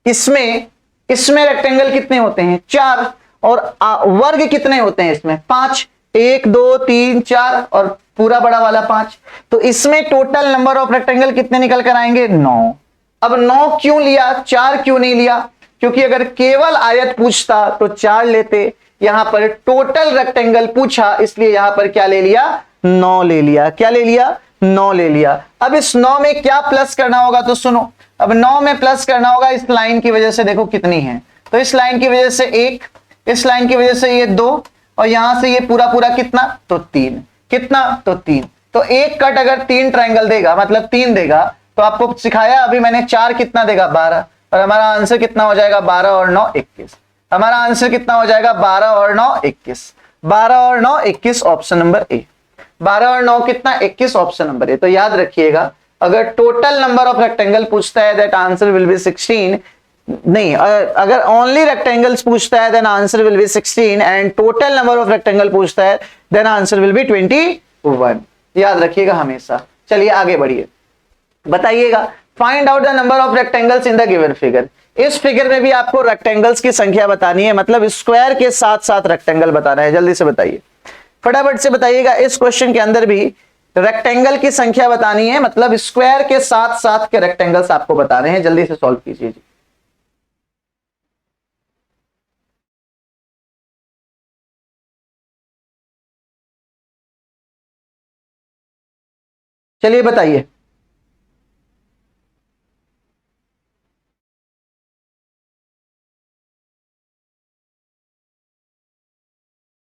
इसमें रेक्टेंगल कितने होते हैं, 4, और वर्ग कितने होते हैं इसमें, 5, 1 2 3 4 और पूरा बड़ा वाला 5। तो इसमें टोटल नंबर ऑफ रेक्टेंगल कितने निकल कर आएंगे, 9। अब 9 क्यों लिया, 4 क्यों नहीं लिया, क्योंकि अगर केवल आयत पूछता तो 4 लेते, यहां पर टोटल रेक्टेंगल पूछा इसलिए यहां पर क्या ले लिया, 9 ले लिया। क्या ले लिया, 9 ले लिया। अब इस 9 में क्या प्लस करना होगा, तो सुनो, अब 9 में प्लस करना होगा इस लाइन की वजह से, देखो कितनी है, तो इस लाइन की वजह से 1, इस लाइन की वजह से ये 2, और यहां से ये पूरा पूरा कितना, तो 3, कितना, तो 3। तो एक कट अगर 3 ट्रायंगल देगा मतलब 3 देगा, तो आपको सिखाया अभी मैंने 4 कितना देगा, 12, और हमारा आंसर कितना हो जाएगा, 12 और 9 21। हमारा आंसर कितना हो जाएगा, 12 और 9 21। 12 और 9 21, ऑप्शन नंबर ए। 12 और 9 कितना, 21, ऑप्शन नंबर ए। तो याद रखिएगा अगर टोटल नंबर ऑफ रेक्टेंगल पूछता है दैट आंसर विल बी 16, नहीं, अगर ओनली रेक्टेंगल्स पूछता है then answer will be 16, and total number of rectangle पूछता है देन आंसर विल बी 21। याद रखिएगा हमेशा। चलिए आगे बढ़िए, बताइएगा find out the number of rectangles in the given figure. इस फिगर में भी आपको रेक्टेंगल्स की संख्या बतानी है, मतलब स्क्वायर के साथ साथ रेक्टेंगल बताना है। जल्दी से बताइए, फटाफट से बताइएगा। इस क्वेश्चन के अंदर भी रेक्टेंगल की संख्या बतानी है, मतलब स्क्वायर के साथ साथ के रेक्टेंगल्स आपको बताने हैं। जल्दी से सॉल्व कीजिए जी। चलिए बताइए,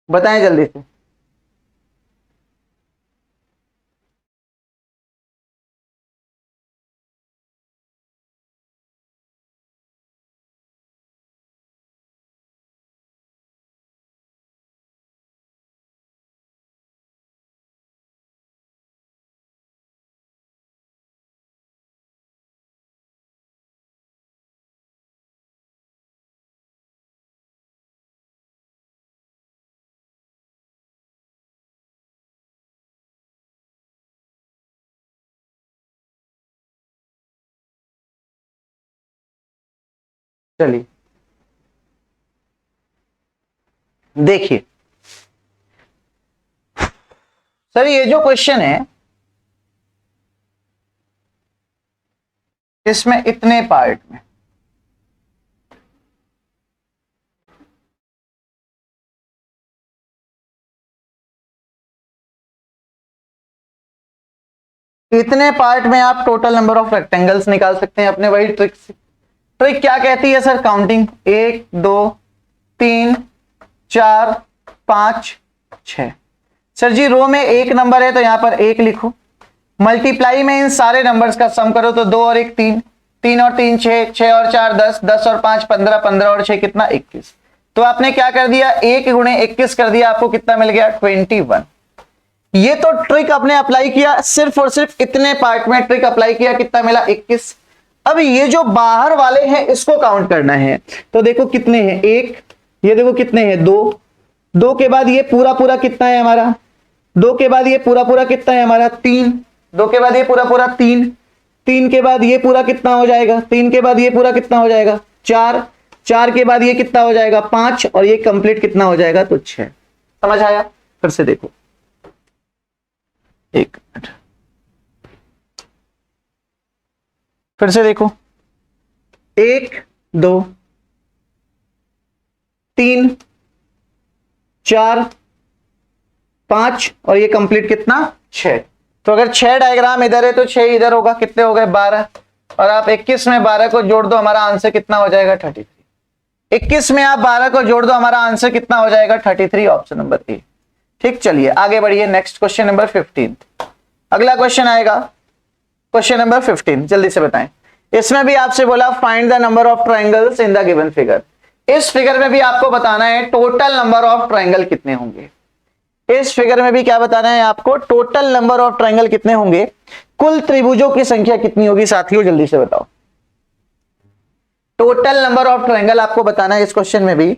बताएं जल्दी से। चलिए देखिए सर, ये जो क्वेश्चन है इसमें इतने पार्ट में आप टोटल नंबर ऑफ रेक्टेंगल्स निकाल सकते हैं अपने वही ट्रिक से। ट्रिक क्या कहती है सर? काउंटिंग 1 2 3 4 5 6। सर जी रो में एक नंबर है तो यहां पर 1 लिखो, मल्टीप्लाई में इन सारे नंबर्स का सम करो तो 2 और 1 3, 3 और 3 6, 6 और 4 10, 10 और 5 15, 15 और 6 कितना 21। तो आपने क्या कर दिया, 1 गुणे 21 कर दिया, आपको कितना मिल गया 21। ये तो ट्रिक आपने अप्लाई किया सिर्फ और सिर्फ इतने पार्ट में, ट्रिक अप्लाई किया, कितना मिला 21। अब ये जो बाहर वाले हैं इसको काउंट करना है तो देखो कितने हैं, 1, ये देखो कितने हैं 2, 2 के बाद ये पूरा पूरा कितना है हमारा, 2 के बाद ये पूरा पूरा कितना है हमारा 3, 2 के बाद ये पूरा पूरा 3, 3 के बाद ये पूरा कितना हो जाएगा, 3 के बाद ये पूरा कितना हो जाएगा 4, 4 के बाद ये कितना हो जाएगा 5 और ये कंप्लीट कितना हो जाएगा तो 6। समझ आया? फिर से देखो, एक मिनट फिर से देखो, 1 2 3 4 5 और ये कंप्लीट कितना 6। तो अगर 6 डायग्राम इधर है तो 6 इधर होगा, कितने हो गए 12, और आप 21 में 12 को जोड़ दो, हमारा आंसर कितना हो जाएगा 33। 21 में आप 12 को जोड़ दो, हमारा आंसर कितना हो जाएगा 33, ऑप्शन नंबर ए। ठीक, चलिए आगे बढ़िए, नेक्स्ट क्वेश्चन नंबर 15। अगला क्वेश्चन आएगा क्वेश्चन नंबर 15, जल्दी से बताएं। इसमें भी आपसे बोला find the number of triangles in the given figure. इस फिगर में भी आपको बताना है टोटल नंबर ऑफ ट्राइंगल कितने होंगे। इस फिगर में भी क्या बताना है आपको, टोटल नंबर ऑफ ट्राइंगल कितने होंगे, कुल त्रिभुजों की संख्या कितनी होगी साथियों, जल्दी से बताओ। टोटल नंबर ऑफ ट्राइंगल आपको बताना है इस क्वेश्चन में भी,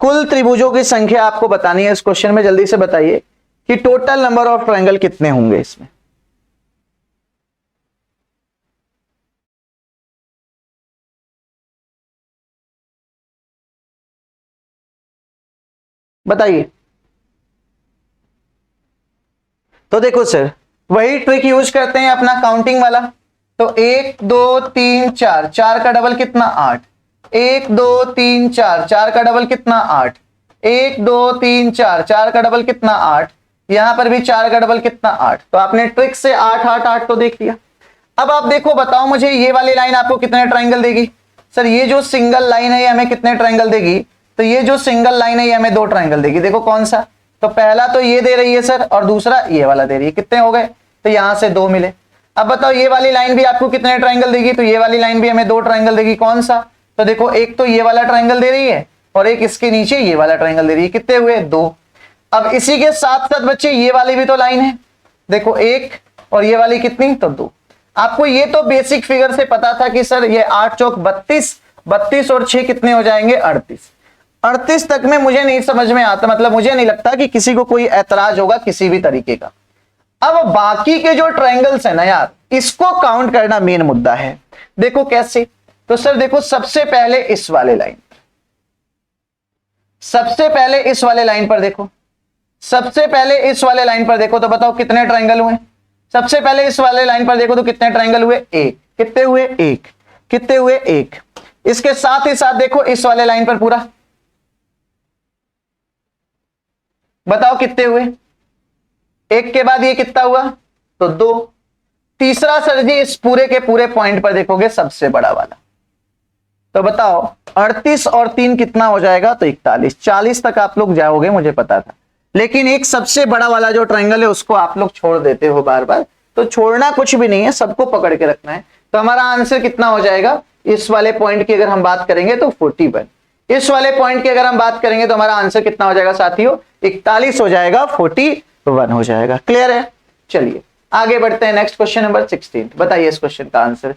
कुल त्रिभुजों की संख्या आपको बतानी है इस क्वेश्चन में। जल्दी से बताइए कि टोटल नंबर ऑफ ट्राइंगल कितने होंगे इसमें। बताइए। तो देखो सर, वही ट्रिक यूज करते हैं अपना काउंटिंग वाला। तो 1 2 3 4, 4 का डबल कितना 8, 1 2 3 4, 4 का डबल कितना 8, 1 2 3 4, 4 का डबल कितना 8, यहां पर भी 4 का डबल कितना 8। तो आपने ट्रिक से 8 8 8 तो देख लिया। अब आप देखो, बताओ मुझे ये वाली लाइन आपको कितने ट्राइंगल देगी। सर ये जो सिंगल लाइन है ये हमें कितने ट्राइंगल देगी, तो ये जो सिंगल लाइन है ये हमें 2 ट्राइंगल देगी। देखो कौन सा, तो पहला तो ये दे रही है सर और दूसरा ये वाला दे रही है। कितने हो गए, तो यहां से 2 मिले। अब बताओ ये वाली लाइन भी आपको कितने ट्राइंगल देगी, तो ये वाली लाइन भी हमें 2 ट्राइंगल देगी। कौन सा, तो देखो एक तो ये वाला ट्राइंगल दे रही है और एक इसके नीचे ये वाला ट्राइंगल दे रही है। कितने हुए 2। अब इसी के साथ साथ बच्चे ये वाली भी तो लाइन है, देखो 1 और ये वाली कितनी, तो 2। आपको ये तो बेसिक फिगर से पता था कि सर ये 8 चौक 32, 32 और 6 कितने हो जाएंगे 38। 38 तक में मुझे नहीं समझ में आता, मतलब मुझे नहीं लगता कि किसी को कोई ऐतराज होगा किसी भी तरीके का। अब बाकी के जो ट्रायंगल्स है ना यार, इसको काउंट करना मेन मुद्दा है। देखो कैसे, तो सर देखो सबसे पहले इस वाले लाइन, सबसे पहले इस वाले लाइन पर देखो, सबसे पहले इस वाले लाइन पर देखो, तो बताओ कितने ट्रायंगल हुए। सबसे पहले इस वाले लाइन पर देखो तो कितने ट्रायंगल हुए, 1। कितने हुए 1, कितने हुए 1। इसके साथ ही साथ देखो इस वाले लाइन पर पूरा, बताओ कितने हुए, 1 के बाद ये कितना हुआ, तो 2। तीसरा सर जी इस पूरे के पूरे पॉइंट पर देखोगे सबसे बड़ा वाला, तो बताओ 38 और 3 कितना हो जाएगा, तो 41। 40 तक आप लोग जाओगे मुझे पता था, लेकिन एक सबसे बड़ा वाला जो ट्रायंगल है उसको आप लोग छोड़ देते हो बार बार। तो छोड़ना कुछ भी नहीं है, सबको पकड़ के रखना है। तो हमारा आंसर कितना हो जाएगा, इस वाले पॉइंट की अगर हम बात करेंगे तो 41। इस वाले पॉइंट की अगर हम बात करेंगे तो हमारा आंसर कितना हो जाएगा साथियों, 41 हो जाएगा, 41 हो जाएगा। क्लियर है? चलिए आगे बढ़ते हैं, नेक्स्ट क्वेश्चन नंबर 16। बताइए इस क्वेश्चन का answer.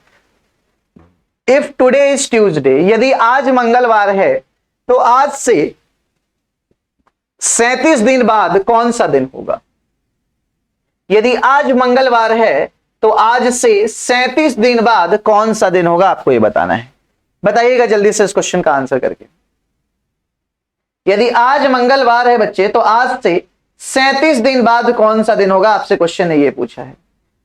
If today is Tuesday, यदि आज मंगलवार है तो आज से 37 दिन बाद कौन सा दिन होगा। यदि आज मंगलवार है तो आज से 37 दिन बाद कौन सा दिन होगा, आपको ये बताना है। बताइएगा जल्दी से इस क्वेश्चन का आंसर करके। यदि आज मंगलवार है बच्चे तो आज से 37 दिन बाद कौन सा दिन होगा, आपसे क्वेश्चन ने ये पूछा है।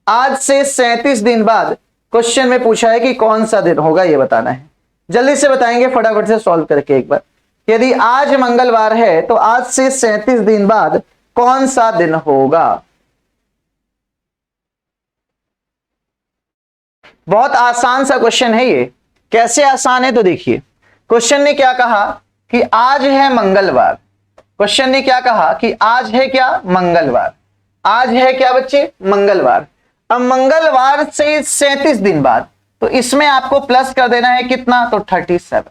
आज से 37 दिन बाद क्वेश्चन में पूछा है कि कौन सा दिन होगा, ये बताना है। जल्दी से बताएंगे फटाफट से सॉल्व करके एक बार। यदि आज मंगलवार है तो आज से 37 दिन बाद कौन सा दिन होगा। बहुत आसान सा क्वेश्चन है ये। कैसे आसान है तो देखिए, क्वेश्चन ने क्या कहा कि आज है मंगलवार। क्वेश्चन ने क्या कहा कि आज है क्या, मंगलवार। आज है क्या बच्चे, मंगलवार। अब मंगलवार से 37 दिन बाद, तो इसमें आपको प्लस कर देना है कितना, तो 37।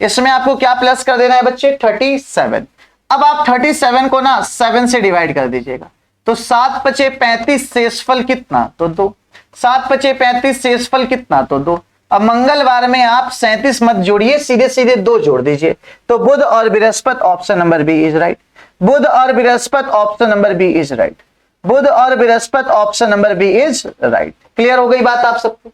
इसमें आपको क्या प्लस कर देना है बच्चे, 37। अब आप 37 को ना 7 से डिवाइड कर दीजिएगा, तो 7 पचे 35, शेषफल कितना, तो 2। 7 पचे 35, शेषफल कितना, तो 2। अब मंगलवार में आप 37 मत जोड़िए, सीधे सीधे 2 जोड़ दीजिए, तो बुध और बृहस्पति, option number B is right. बुध और बृहस्पति, option number B is right. बुध और बृहस्पति, option number B is right. Clear हो गई बात आप सबको,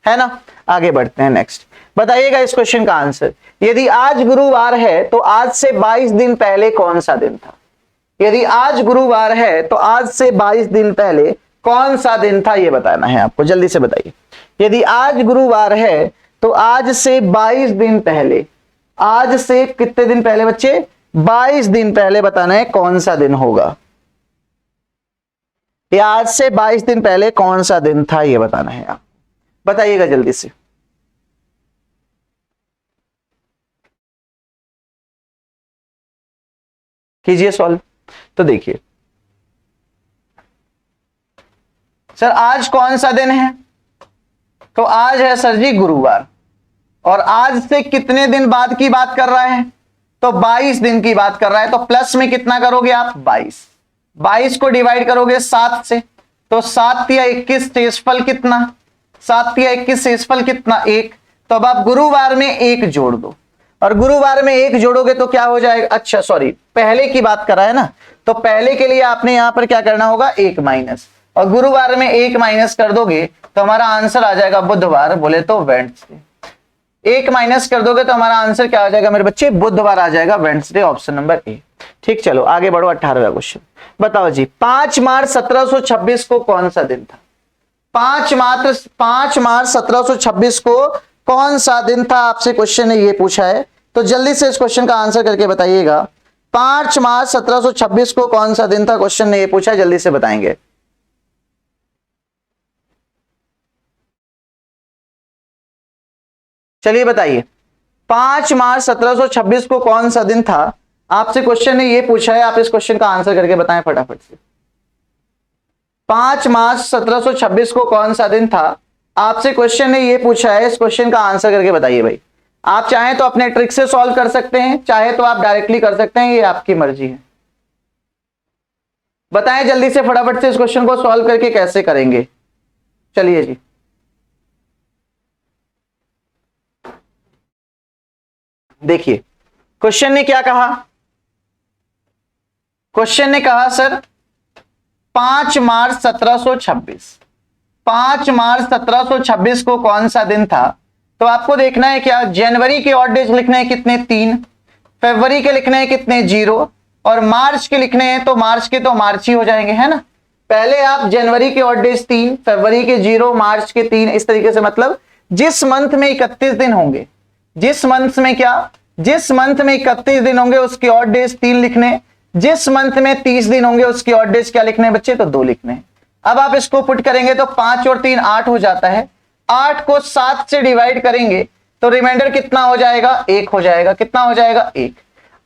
है ना। आगे बढ़ते हैं, नेक्स्ट बताइएगा इस क्वेश्चन का आंसर। यदि आज गुरुवार है तो आज से 22 दिन पहले कौन सा दिन था। यदि आज गुरुवार है तो आज से 22 दिन पहले कौन सा दिन था, यह बताना है आपको। जल्दी से बताइए। यदि आज गुरुवार है तो आज से 22 दिन पहले, आज से कितने दिन पहले बच्चे, 22 दिन पहले बताना है कौन सा दिन होगा। या आज से 22 दिन पहले कौन सा दिन था, यह बताना है आप। बताइएगा जल्दी से। कीजिए सॉल्व। तो देखिए सर आज कौन सा दिन है, तो आज है सर जी गुरुवार। और आज से कितने दिन बाद की बात कर रहा है, तो 22 दिन की बात कर रहा है। तो प्लस में कितना करोगे आप, 22। 22 को डिवाइड करोगे 7 से, तो 7 या 21, शेषफल कितना, 7 या 21, शेषफल कितना, 1। तो अब आप गुरुवार में 1 जोड़ दो, और गुरुवार में 1 जोड़ोगे तो क्या हो जाएगा, अच्छा सॉरी पहले की बात कर रहा है ना, तो पहले के लिए आपने यहां पर क्या करना होगा, 1 माइनस, और गुरुवार में 1 माइनस कर दोगे तो हमारा आंसर आ जाएगा बुधवार, बोले तो वेडनेसडे। 1 माइनस कर दोगे तो हमारा आंसर क्या आ जाएगा मेरे बच्चे, बुधवार आ जाएगा, वेडनेसडे, ऑप्शन नंबर ए। ठीक, चलो आगे बढ़ो। 18वां क्वेश्चन बताओ जी। 5 मार्च 1726 को कौन सा दिन था। 5 मार्च 1726 को कौन सा दिन था, आपसे क्वेश्चन ने ये पूछा है। तो जल्दी से इस क्वेश्चन का आंसर करके बताइएगा। 5 मार्च 1726 को कौन सा दिन था, क्वेश्चन ने ये पूछा है, जल्दी से बताएंगे। चलिए बताइए 5 मार्च 1726 को कौन सा दिन था, आपसे क्वेश्चन ने ये पूछा है। आप इस क्वेश्चन का आंसर करके बताएं फटाफट से। 5 मार्च 1726 को कौन सा दिन था, आपसे क्वेश्चन ने ये पूछा है। इस क्वेश्चन का आंसर करके बताइए भाई। आप चाहें तो अपने ट्रिक से सॉल्व कर सकते हैं, चाहे तो आप डायरेक्टली कर सकते हैं, ये आपकी मर्जी है। बताएं जल्दी से फटाफट से इस क्वेश्चन को सॉल्व करके कैसे करेंगे। चलिए जी। देखिए क्वेश्चन ने क्या कहा, क्वेश्चन ने कहा सर 5 मार्च 1726, 5 मार्च 1726 को कौन सा दिन था। तो आपको देखना है क्या, जनवरी के ऑड डेज लिखने हैं कितने, 3। फरवरी के लिखने हैं कितने, 0। और मार्च के लिखने हैं तो मार्च के तो मार्च ही हो जाएंगे, है ना। पहले आप जनवरी के ऑड डेज 3, फरवरी के 0, मार्च के 3, इस तरीके से, मतलब जिस मंथ में 31 दिन होंगे, जिस मंथ में क्या, जिस मंथ में 31 दिन होंगे उसके ऑड डेज 3 लिखने, जिस मंथ में 30 दिन होंगे उसके ऑड डेज क्या लिखने बच्चे, तो 2 लिखने। अब आप इसको पुट करेंगे तो 5 और 3 8 हो जाता है। 8 को 7 से डिवाइड करेंगे तो रिमाइंडर कितना हो जाएगा, 1 हो जाएगा। कितना हो जाएगा, 1।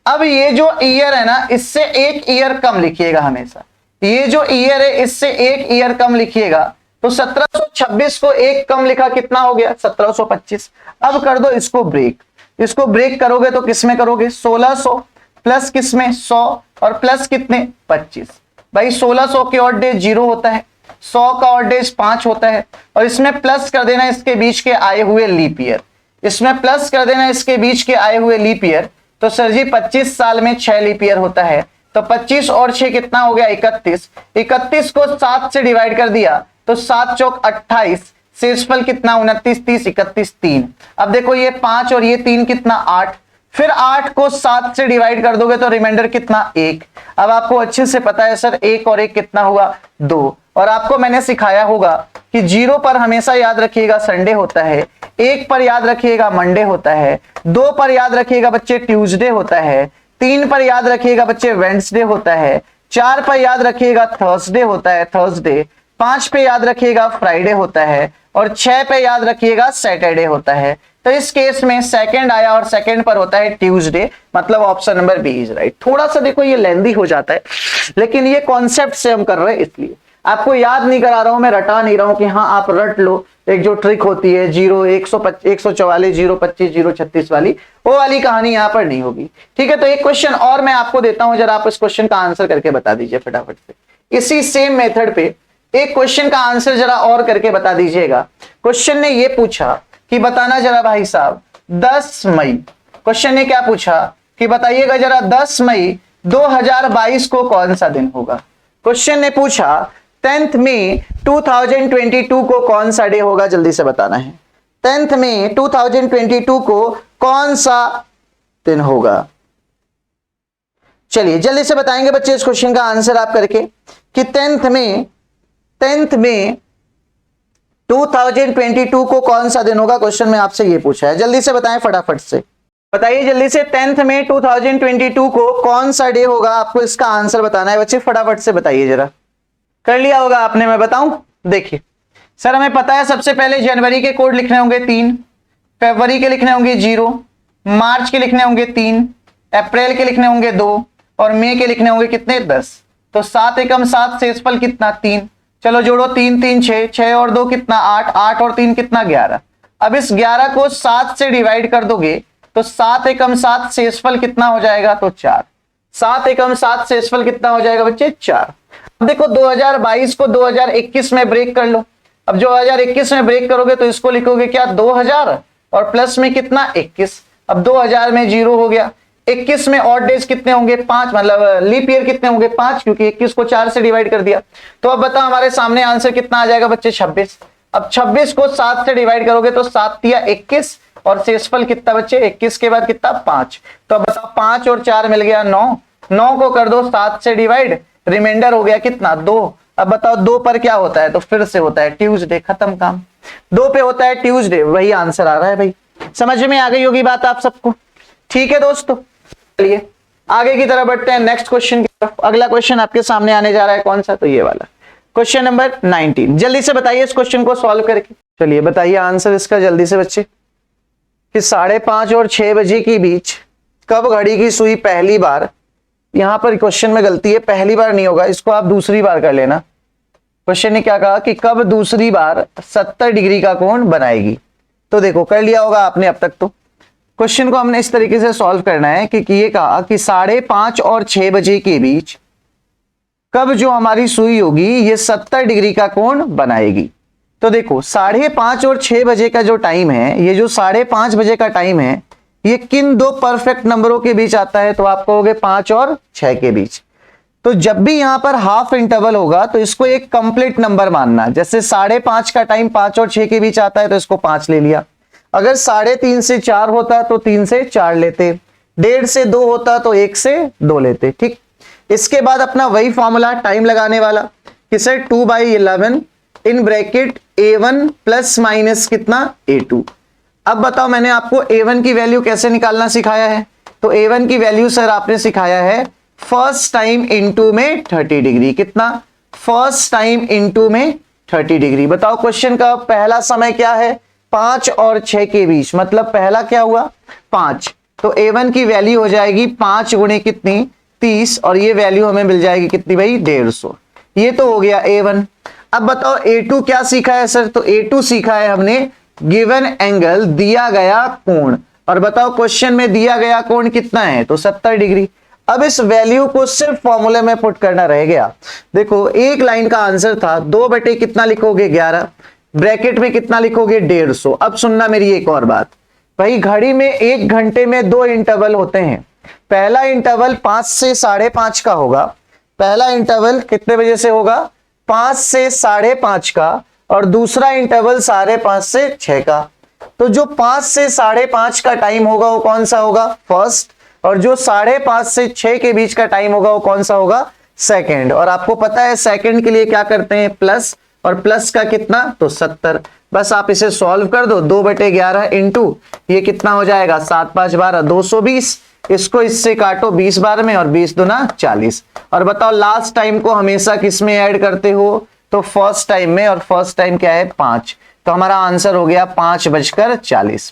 अब ये जो ईयर है ना, इससे 1 ईयर कम लिखिएगा हमेशा। ये जो ईयर है इससे 1 ईयर कम लिखिएगा। तो 1726 को 1 कम लिखा, कितना हो गया, 1725। अब कर दो इसको ब्रेक, इसको ब्रेक करोगे तो किसमें करोगे, 1600 प्लस किसमें, 100 और प्लस कितने, 25। भाई 1600 के ऑड डेज 0 होता है, 100 का ऑड डेज 5 होता है, और इसमें प्लस कर देना इसके बीच के आए हुए लीप ईयर, इसमें प्लस कर देना इसके बीच के आए हुए लीप ईयर। तो सर जी 25 साल में 6 लीप ईयर होता है, तो 25 और 6 कितना हो गया, 31। 31 को 7 से डिवाइड कर दिया तो 7 चौक 28, शेषफल कितना 29, 30, 31, 3। अब देखो ये 5 और ये 3 कितना 8, फिर 8 को 7 से डिवाइड कर दोगे तो रिमाइंडर कितना 1। अब आपको अच्छे से पता है सर 1 और 1 कितना हुआ 2। और आपको मैंने सिखाया होगा कि 0 पर हमेशा याद रखिएगा संडे होता है, 1 पर याद रखिएगा मंडे होता है, 2 पर याद रखिएगा बच्चे ट्यूसडे होता है, 3 पर याद रखिएगा बच्चे वेडनेसडे होता है, 4 पर याद रखिएगा थर्सडे होता है थर्सडे, 5 पे याद रखिएगा फ्राइडे होता है और 6 पे याद रखिएगा सैटरडे होता है। तो इस केस में सेकंड आया और सेकंड पर होता है ट्यूसडे, मतलब option number B is right. थोड़ा सा देखो ये लेंदी हो जाता है, लेकिन ये कॉन्सेप्ट से हम कर रहे हैं इसलिए आपको याद नहीं करा रहा हूं, मैं रटा नहीं रहा हूं कि हाँ आप रट लो। एक जो ट्रिक होती है 144, 025, 036 वाली, वो वाली कहानी यहां पर नहीं होगी। ठीक है, तो एक क्वेश्चन और मैं आपको देता हूं, जरा आप इस क्वेश्चन का आंसर करके बता दीजिए फटाफट से। इसी सेम मेथड पे एक क्वेश्चन का आंसर जरा और करके बता दीजिएगा। क्वेश्चन ने ये पूछा कि बताना जरा भाई साहब 10 मई, क्वेश्चन ने क्या पूछा कि बताइएगा जरा 10 मई 2022 को कौन सा दिन होगा। क्वेश्चन ने पूछा 10 मई 2022 को कौन सा डे होगा, जल्दी से बताना है। 10 मई 2022 को कौन सा दिन होगा। चलिए जल्दी से बताएंगे बच्चे इस क्वेश्चन का आंसर आप करके कि 10 मई 2022 को कौन सा दिन होगा। क्वेश्चन में आपसे ये पूछा है, जल्दी से बताएं फटाफट से बताइए जल्दी से 10 मई 2022 को कौन सा डे होगा। आपको इसका आंसर बताना है बच्चे, फटाफट से बताइए जरा। कर लिया होगा आपने, मैं बताऊं। देखिए सर हमें पता है सबसे पहले जनवरी के कोड लिखने होंगे 3, फरवरी के लिखने होंगे 0, मार्च के लिखने होंगे 3, अप्रैल के लिखने होंगे 2 और मई के लिखने होंगे कितने 10। तो 7 एकम 7, शेषफल कितना 3। चलो जोड़ो 3 3 6, 6 और 2 कितना 8, 8 और 3 कितना 11। अब इस 11 को 7 से डिवाइड कर दोगे तो 7 एकम 7, शेषफल कितना हो जाएगा तो 4। 7 एकम 7, शेषफल कितना हो जाएगा बच्चे 4। अब देखो 2022 को 2021 में ब्रेक कर लो। अब 2021 में ब्रेक करोगे तो इसको लिखोगे क्या 2000 और प्लस में कितना 21। अब 2000 में 0 हो गया। 21 में ऑड डेज कितने होंगे 5, मतलब लीप ईयर कितने होंगे 5, क्योंकि 21 को 4 से डिवाइड कर दिया। तो अब बताओ हमारे सामने आंसर कितना आ जाएगा बच्चे 26। अब 26 को 7 से डिवाइड करोगे तो 7 तिया 21 और शेषफल कितना बच्चे 21 के बाद कितना 5। तो अब बताओ 5 और 4 मिल गया 9, 9 को कर दो 7 से डिवाइड, रिमाइंडर हो गया कितना 2। अब बताओ 2 पर क्या होता है तो फिर से होता है ट्यूसडे, खत्म काम। 2 पे होता है ट्यूसडे, वही आंसर आ रहा है भाई। समझ में आ गई होगी बात आप सबको। ठीक है दोस्तों, चलिए आगे की तरफ बढ़ते हैं नेक्स्ट क्वेश्चन की तरफ। अगला क्वेश्चन आपके सामने आने जा रहा है कौन सा, तो ये वाला क्वेश्चन नंबर 19। जल्दी से बताइए इस क्वेश्चन को सॉल्व करके। चलिए बताइए आंसर इसका जल्दी से बच्चे कि 5:30 और 6 बजे के बीच कब घड़ी की सुई पहली बार, यहां पर क्वेश्चन में गलती है, पहली बार नहीं होगा, इसको आप दूसरी बार कर लेना। क्वेश्चन ने क्या कहा कि कब दूसरी बार 70 डिग्री का कोण बनाएगी। तो देखो कर लिया होगा आपने अब तक। तो क्वेश्चन को हमने इस तरीके से सॉल्व करना है कि ये कहा कि 5:30 और 6 बजे के बीच कब जो हमारी सुई होगी ये 70 डिग्री का कोण बनाएगी। तो देखो 5:30 और 6 बजे का जो टाइम है, ये जो 5:30 बजे का टाइम है, ये किन दो परफेक्ट नंबरों के बीच आता है, तो आप कहोगे 5 और 6 के बीच। तो जब भी यहां पर हाफ इंटरवल होगा तो इसको एक कंप्लीट नंबर मानना। जैसे 5:30 का टाइम 5 और 6 के बीच आता है तो इसको 5 ले लिया। अगर 3:30 से 4 होता तो 3 से 4 लेते, 1:30 से 2 होता तो 1 से 2 लेते। ठीक, इसके बाद अपना वही फॉर्मूला टाइम लगाने वाला कि sir 2/11 in bracket A1 plus minus कितना A2। अब बताओ मैंने आपको A1 की वैल्यू कैसे निकालना सिखाया है। तो A1 की वैल्यू सर आपने सिखाया है फर्स्ट टाइम इनटू में 30 डिग्री। कितना, फर्स्ट टाइम इनटू में 30 डिग्री। बताओ क्वेश्चन का पहला समय क्या है 5 और 6 के बीच, मतलब पहला क्या हुआ 5। तो A1 की वैल्यू हो जाएगी 5 गुणे कितनी 30 और ये वैल्यू हमें मिल जाएगी कितनी भाई 150। ये तो हो गया A1। अब बताओ A2 क्या सीखा है सर। तो A2 सीखा है हमने गिवन एंगल, दिया गया कोण। और बताओ क्वेश्चन में दिया गया कोण कितना है तो 70 डिग्री। अब इस वैल्यू को सिर्फ फॉर्मूले में पुट करना रह गया। देखो एक लाइन का आंसर था 2 बटे कितना लिखोगे 11, ब्रैकेट में कितना लिखोगे 150। अब सुनना मेरी एक और बात भाई, घड़ी में 1 घंटे में 2 इंटरवल होते हैं। पहला इंटरवल 5 से 5:30 का होगा। पहला इंटरवल कितने बजे से होगा 5 से 5:30 का, और दूसरा इंटरवल 5:30 से 6 का। तो जो 5 से 5:30 का टाइम होगा वो कौन सा होगा? फर्स्ट। और जो 5:30 से 6 के बीच का टाइम होगा वो कौन सा होगा? सेकंड। और आपको पता है सेकंड के लिए क्या करते हैं? प्लस, और प्लस का कितना? तो 70। बस आप इसे सॉल्व कर दो, 2/11 इंटू ये कितना हो जाएगा? 7 5 12 220। इसको इससे काटो 20 बार में और 20 दूना 40। और बताओ लास्ट टाइम को हमेशा किस में ऐड करते हो? तो फर्स्ट टाइम में, और फर्स्ट टाइम क्या है? 5। तो हमारा आंसर हो गया 5:40।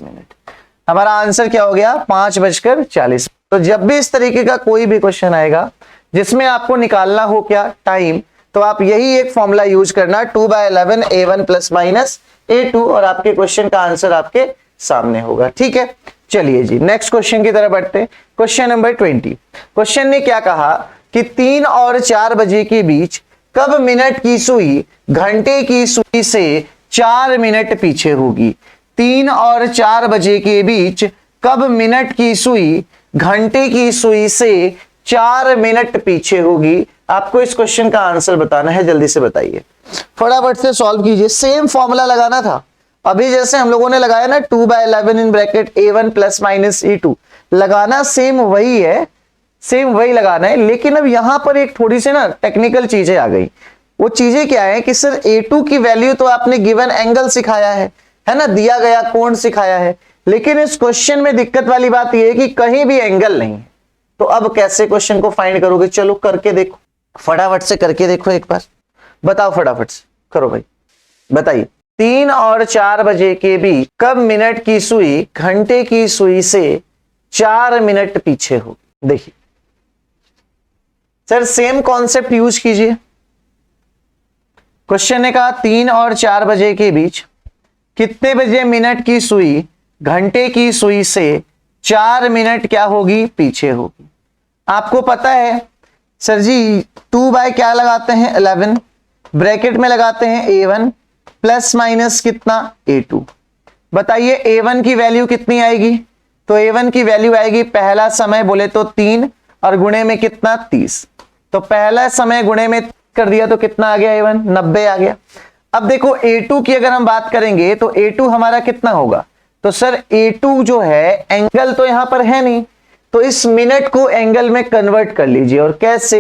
हमारा आंसर क्या हो गया? 5:40। तो जब भी इस तरीके का कोई भी क्वेश्चन आएगा जिसमें आपको निकालना हो क्या? टाइम, तो आप यही एक फॉर्मूला यूज करना, 2/11 a1 प्लस माइनस a2, और आपके क्वेश्चन का आंसर आपके सामने होगा। ठीक है, चलिए जी नेक्स्ट क्वेश्चन की तरफ बढ़ते हैं। Question number 20। क्वेश्चन ने क्या कहा कि 3 और 4 बजे के बीच कब मिनट की सुई घंटे की सुई से 4 मिनट पीछे होगी? 3 और 4 बजे के बीच कब मिनट की सुई घंटे की सुई से 4 मिनट पीछे होगी? आपको इस क्वेश्चन का आंसर बताना है, जल्दी से बताइए, फटाफट से सॉल्व कीजिए। सेम फॉर्मूला लगाना था अभी जैसे हम लोगों ने लगाया ना, 2/11 in bracket a1 plus minus e2, लगाना सेम वही है, सेम वही लगाना है। लेकिन अब यहां पर एक थोड़ी सी ना टेक्निकल चीजें आ गई। वो चीजें क्या है कि सर a2 की वैल्यू तो आपने गिवन एंगल सिखाया है ना, दिया गया कोण सिखाया है, लेकिन इस क्वेश्चन में दिक्कत वाली बात यह है कि कहीं भी एंगल नहीं है। तो अब कैसे क्वेश्चन को फाइंड करोगे? चलो करके देखो, फटाफट से करके देखो एक बार, बताओ फटाफट से करो भाई, बताइए। 3 और 4 बजे के बीच कब मिनट की सुई घंटे की सुई से 4 मिनट पीछे होगी? देखिए सर सेम कॉन्सेप्ट यूज कीजिए। क्वेश्चन ने कहा 3 और 4 बजे के बीच कितने बजे मिनट की सुई घंटे की सुई से 4 मिनट क्या होगी? पीछे होगी। आपको पता है सर जी 2 बाय क्या लगाते हैं? 11, ब्रैकेट में लगाते हैं a1 प्लस माइनस कितना? a2। बताइए a1 की वैल्यू कितनी आएगी? तो a1 की वैल्यू आएगी, पहला समय बोले तो 3 और गुणे में कितना? 30। तो पहला समय गुणे में कर दिया तो कितना आ गया? a1 90 आ गया। अब देखो a2 की अगर हम बात करेंगे तो a2 हमारा कितना होगा? तो सर a2 जो है एंगल तो यहां पर है नहीं, तो इस मिनट को एंगल में कन्वर्ट कर लीजिए। और कैसे?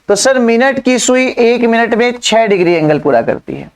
तो सर मिनट की सुई 1 मिनट में 6 डिग्री एंगल पूरा करती है।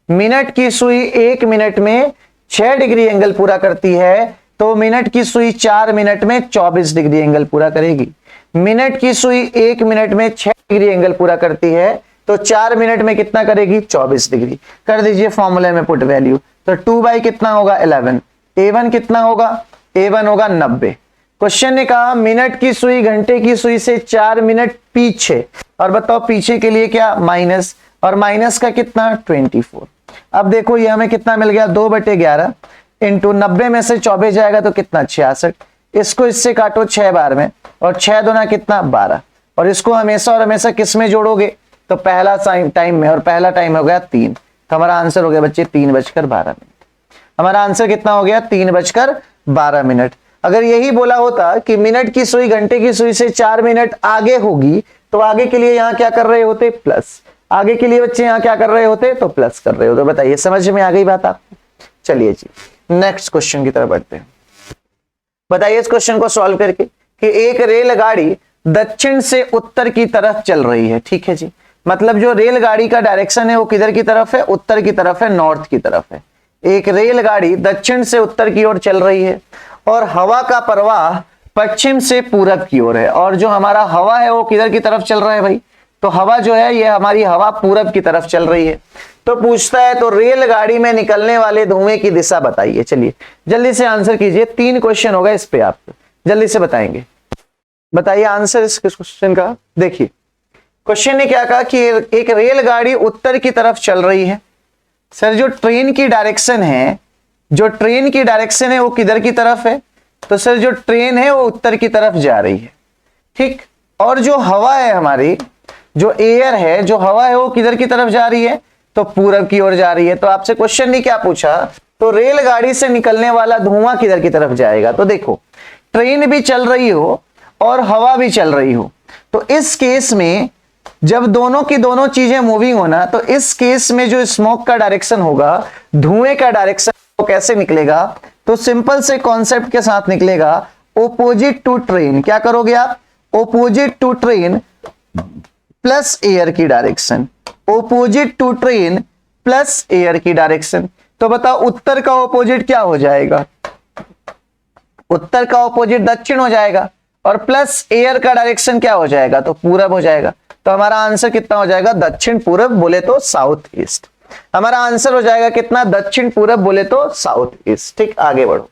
मिनट की सुई 1 मिनट में 6 डिग्री एंगल पूरा करती है, तो मिनट की सुई 4 मिनट में 24 डिग्री एंगल पूरा करेगी। मिनट की सुई 1 मिनट में 6 डिग्री एंगल पूरा करती है, तो 4 मिनट में कितना करेगी? 24 डिग्री। कर दीजिए फॉर्मूले में पुट वैल्यू, तो 2 बाई कितना होगा? 11। a1 कितना होगा? a1 होगा 90। क्वेश्चन ने कहा मिनट की सुई घंटे की सुई से 4 मिनट पीछे, और बताओ पीछे के लिए क्या? माइनस, और माइनस का कितना? 24। अब देखो ये हमें कितना मिल गया? 2/11 इंटू 90 में से 24 जाएगा तो कितना? 66। इसको इससे काटो 6 बार में, और 6 दूना कितना? 12। और इसको हमेशा और हमेशा किस में जोड़ोगे? तो पहला टाइम में, और पहला टाइम हो गया 3। तो हमारा आंसर हो गया बच्चे 3:12। हमारा आंसर कितना हो गया? 3:12। अगर यही बोला होता कि मिनट की सुई घंटे की सुई से 4 मिनट आगे होगी, तो आगे के लिए यहां क्या कर रहे होते? प्लस। आगे के लिए बच्चे यहां क्या कर रहे होते? तो प्लस कर रहे होते। बताइए समझ में आ गई बात आपको? चलिए जी नेक्स्ट क्वेश्चन की तरफ बढ़ते हैं। बताइए इस क्वेश्चन को सॉल्व करके कि एक रेलगाड़ी दक्षिण से उत्तर की तरफ चल रही है। ठीक है जी, मतलब जो रेलगाड़ी का डायरेक्शन है वो किधर की तरफ है? उत्तर की तरफ है, नॉर्थ की तरफ है। एक रेलगाड़ी दक्षिण से उत्तर की ओर चल रही है, और हवा का प्रवाह पश्चिम से पूरब की ओर है। और जो हमारा हवा है वो किधर की तरफ चल रहा है भाई? तो हवा जो है ये हमारी हवा पूरब की तरफ चल रही है। तो पूछता है तो रेलगाड़ी में निकलने वाले धुएं की दिशा बताइए। चलिए जल्दी से आंसर कीजिए, 3 क्वेश्चन होगा इस पे, आप जल्दी से बताएंगे। बताइए आंसर इस क्वेश्चन का। देखिए क्वेश्चन ने क्या कहा कि एक रेलगाड़ी उत्तर की तरफ चल रही है। सर जो ट्रेन की डायरेक्शन है, जो ट्रेन की डायरेक्शन है वो किधर की तरफ है? तो सर जो ट्रेन है वो उत्तर की तरफ जा रही है। ठीक, और जो हवा है हमारी, जो एयर है, जो हवा है वो किधर की तरफ जा रही है? तो पूरब की ओर जा रही है। तो आपसे क्वेश्चन ने क्या पूछा? तो रेलगाड़ी से निकलने वाला धुआं किधर की तरफ जाएगा? तो देखो ट्रेन भी चल रही हो और हवा भी चल रही हो, तो इस केस में जब दोनों की दोनों चीजें मूविंग होना, तो इस केस में जो स्मोक का डायरेक्शन होगा, धुएं का डायरेक्शन वो कैसे निकलेगा, तो सिंपल से कॉन्सेप्ट के साथ निकलेगा, ओपोजिट टू ट्रेन। क्या करोगे आप, opposite to train plus air की direction, opposite to train plus air की डायरेक्शन। तो बताओ उत्तर का ऑपोजिट क्या हो जाएगा, उत्तर का ऑपोजिट दक्षिण हो जाएगा, और प्लस एयर का डायरेक्शन क्या हो जाएगा, तो पूरब हो जाएगा। तो हमारा आंसर कितना हो जाएगा, दक्षिण पूरब बोले तो साउथ ईस्ट। हमारा आंसर हो जाएगा कितना, दक्षिण पूरब बोले तो साउथ ईस्ट। ठीक, आगे बढ़ो।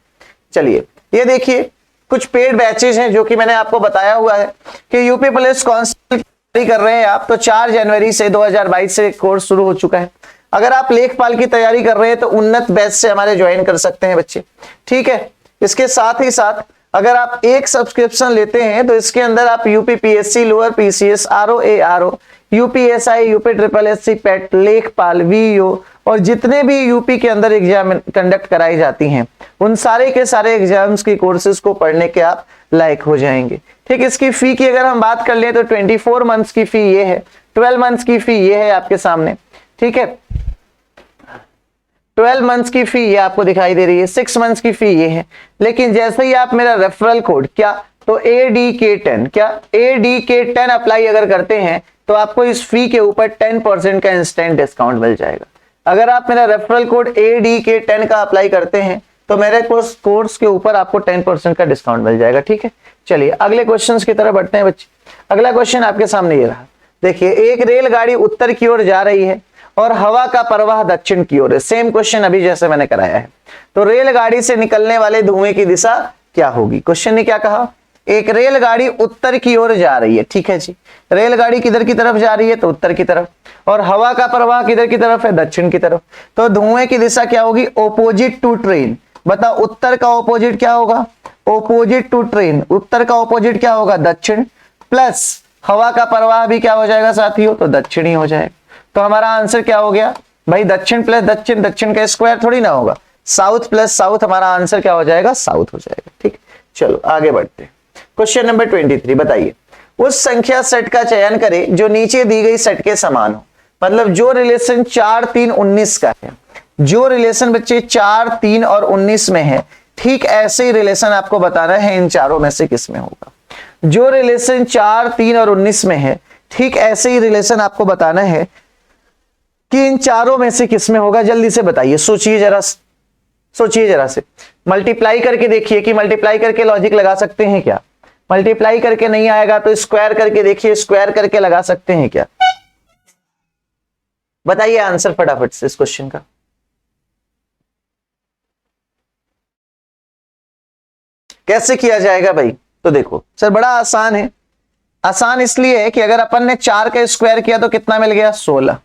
चलिए ये देखिए कुछ पेड बैचेज हैं जो कि मैंने आपको बताया हुआ है कि यूपी पुलिस कांस्टेबल कर रहे हैं आप, तो 4 जनवरी से 2022 से कोर्स शुरू हो चुका है। अगर आप लेखपाल की तैयारी कर रहे हैं तो उन्नत बैच से हमारे ज्वाइन कर सकते हैं बच्चे। ठीक है, इसके साथ ही साथ अगर आप एक सब्सक्रिप्शन लेते हैं तो इसके अंदर आप UP PSC, lower PCS, RO ARO, UPSI, UP triple SC, PET, लेखपाल, वीईओ और जितने भी यूपी के अंदर एग्जाम कंडक्ट कराई जाती हैं उन सारे के सारे एग्जाम्स की कोर्सेज को पढ़ने के आप लायक हो जाएंगे। ठीक, इसकी फी की अगर हम बात कर ले तो 24 मंथ्स की फी ये है, 12 मंथ्स की फी ये है आपके सामने। ठीक है, 12 मंथ्स की फी ये आपको दिखाई दे रही है, 6 मंथ्स की फी ये है। लेकिन जैसे ही आप मेरा रेफरल कोड क्या, तो ADK10, क्या ADK10 अप्लाई अगर करते हैं तो आपको इस फी के ऊपर 10% का इंस्टेंट डिस्काउंट मिल जाएगा। अगर आप मेरा रेफरल कोड ADK10 का अप्लाई करते हैं तो मेरे कोर्स के ऊपर आपको 10% का डिस्काउंट मिल जाएगा। ठीक है, चलिए अगले क्वेश्चंस की तरफ बढ़ते हैं बच्चे। अगला क्वेश्चन आपके सामने ये रहा, देखिए एक रेलगाड़ी उत्तर की ओर जा रही है और हवा का प्रवाह दक्षिण की ओर है। सेम क्वेश्चन अभी जैसे मैंने कराया है, तो रेलगाड़ी से निकलने वाले धुएं की दिशा क्या होगी। क्वेश्चन ने क्या कहा, एक रेलगाड़ी उत्तर की ओर जा रही है। ठीक है जी, रेलगाड़ी किधर की तरफ जा रही है, तो उत्तर की तरफ, और हवा का प्रवाह किधर की तरफ है, दक्षिण की तरफ। तो धुएं की दिशा क्या होगी, ओपोजिट टू ट्रेन। बताओ उत्तर का ऑपोजिट क्या होगा, ओपोजिट टू ट्रेन, उत्तर का ऑपोजिट क्या होगा, दक्षिण, प्लस हवा का प्रवाह भी क्या हो जाएगा साथियों, तो दक्षिण ही हो जाएगा। तो हमारा आंसर क्या हो गया भाई, दक्षिण प्लस दक्षिण, दक्षिण का स्क्वायर थोड़ी ना होगा, साउथ प्लस साउथ, हमारा आंसर क्या हो जाएगा, साउथ हो जाएगा। ठीक, चलो आगे बढ़ते हैं। क्वेश्चन नंबर 23 बताइए, उस संख्या सेट का चयन करें जो नीचे दी गई सेट के समान हो। मतलब जो रिलेशन 4, 3, 19 का है, जो रिलेशन बच्चे 4, 3 और 19 में है, ठीक ऐसे ही रिलेशन आपको बताना है इन चारों में से किस में होगा। जो रिलेशन 4, 3 और 19 में है, ठीक ऐसे ही रिलेशन आपको बताना है कि इन चारों में से किस में होगा। जल्दी से बताइए, सोचिए जरा, सोचिए जरा से, मल्टीप्लाई करके देखिए कि मल्टीप्लाई करके लॉजिक लगा सकते हैं क्या। मल्टीप्लाई करके नहीं आएगा तो स्क्वायर करके देखिए, स्क्वायर करके लगा सकते हैं क्या। बताइए आंसर फटाफट से इस क्वेश्चन का। कैसे किया जाएगा भाई, तो देखो सर बड़ा आसान है। आसान इसलिए है कि अगर अपन ने 4 का स्क्वायर किया तो कितना मिल गया, 16।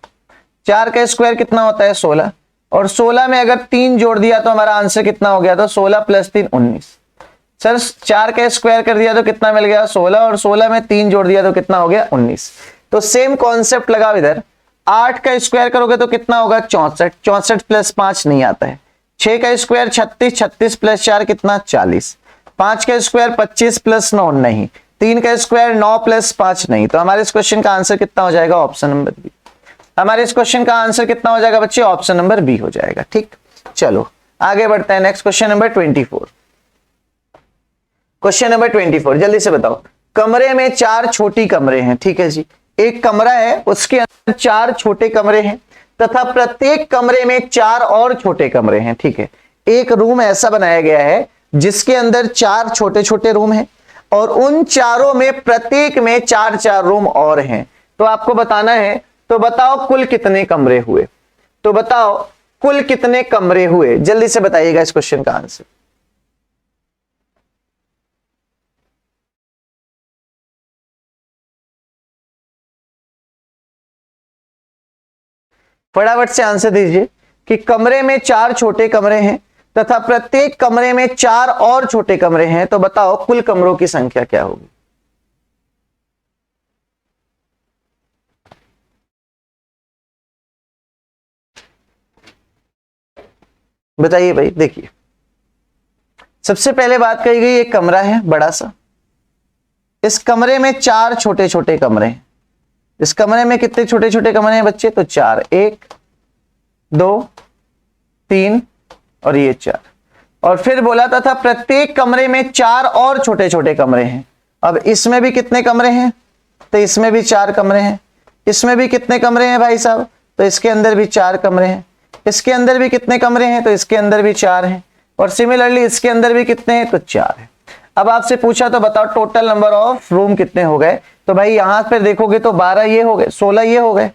4 का स्क्वायर कितना होता है, 16, और 16 में अगर 3 जोड़ दिया तो हमारा आंसर कितना हो गया, तो 16 प्लस 3 19। सर 4 का स्क्वायर कर दिया तो कितना मिल गया, 16, और 16 में 3 जोड़ दिया तो कितना हो गया, 19। तो सेम कॉन्सेप्ट लगा इधर। 8 का स्क्वायर करोगे तो कितना होगा, 64, 64 प्लस 5 नहीं आता है। 6 का स्क्वायर 36, 36 प्लस 4 कितना, 40। 5 का स्क्वायर 25 प्लस 9 नहीं। 3 का स्क्वायर 9 प्लस 5 नहीं। तो हमारे इस क्वेश्चन का आंसर कितना हो जाएगा, ऑप्शन नंबर बी। हमारे इस क्वेश्चन का आंसर कितना हो जाएगा बच्चे, ऑप्शन नंबर बी हो जाएगा। ठीक, चलो आगे बढ़ते हैं। Next question number 24। Question number 24 जल्दी से बताओ, कमरे में 4 छोटी कमरे हैं। ठीक है जी, एक कमरा है उसके अंदर 4 छोटे कमरे हैं तथा प्रत्येक कमरे में 4 और छोटे कमरे हैं। ठीक है, एक रूम ऐसा बनाया गया है जिसके अंदर 4 छोटे छोटे रूम हैं और उन चारों में प्रत्येक में 4-4 रूम और हैं। तो आपको बताना है, तो बताओ कुल कितने कमरे हुए। तो बताओ कुल कितने कमरे हुए, जल्दी से बताइएगा इस क्वेश्चन का आंसर। फटाफट से आंसर दीजिए कि कमरे में 4 छोटे कमरे हैं तथा प्रत्येक कमरे में 4 और छोटे कमरे हैं। तो बताओ कुल कमरों की संख्या क्या होगी। बताइए भाई। देखिए सबसे पहले बात कही गई, एक कमरा है बड़ा सा, इस कमरे में 4 छोटे छोटे कमरे हैं। इस कमरे में कितने छोटे छोटे कमरे हैं बच्चे? तो 4, 1 2 3 और ये 4। और फिर बोला था प्रत्येक कमरे में 4 और छोटे छोटे कमरे हैं। अब इसमें भी कितने कमरे हैं? तो इसमें भी 4 कमरे हैं। इसमें भी कितने कमरे हैं भाई साहब? तो इसके अंदर भी 4 कमरे हैं। इसके अंदर भी कितने कमरे हैं? तो इसके अंदर भी 4 हैं। और सिमिलरली इसके अंदर भी कितने हैं? तो 4 है। अब आपसे पूछा तो बताओ टोटल नंबर ऑफ रूम कितने हो गए? तो भाई यहां पर देखोगे तो 12 ये हो गए, 16 ये हो गए,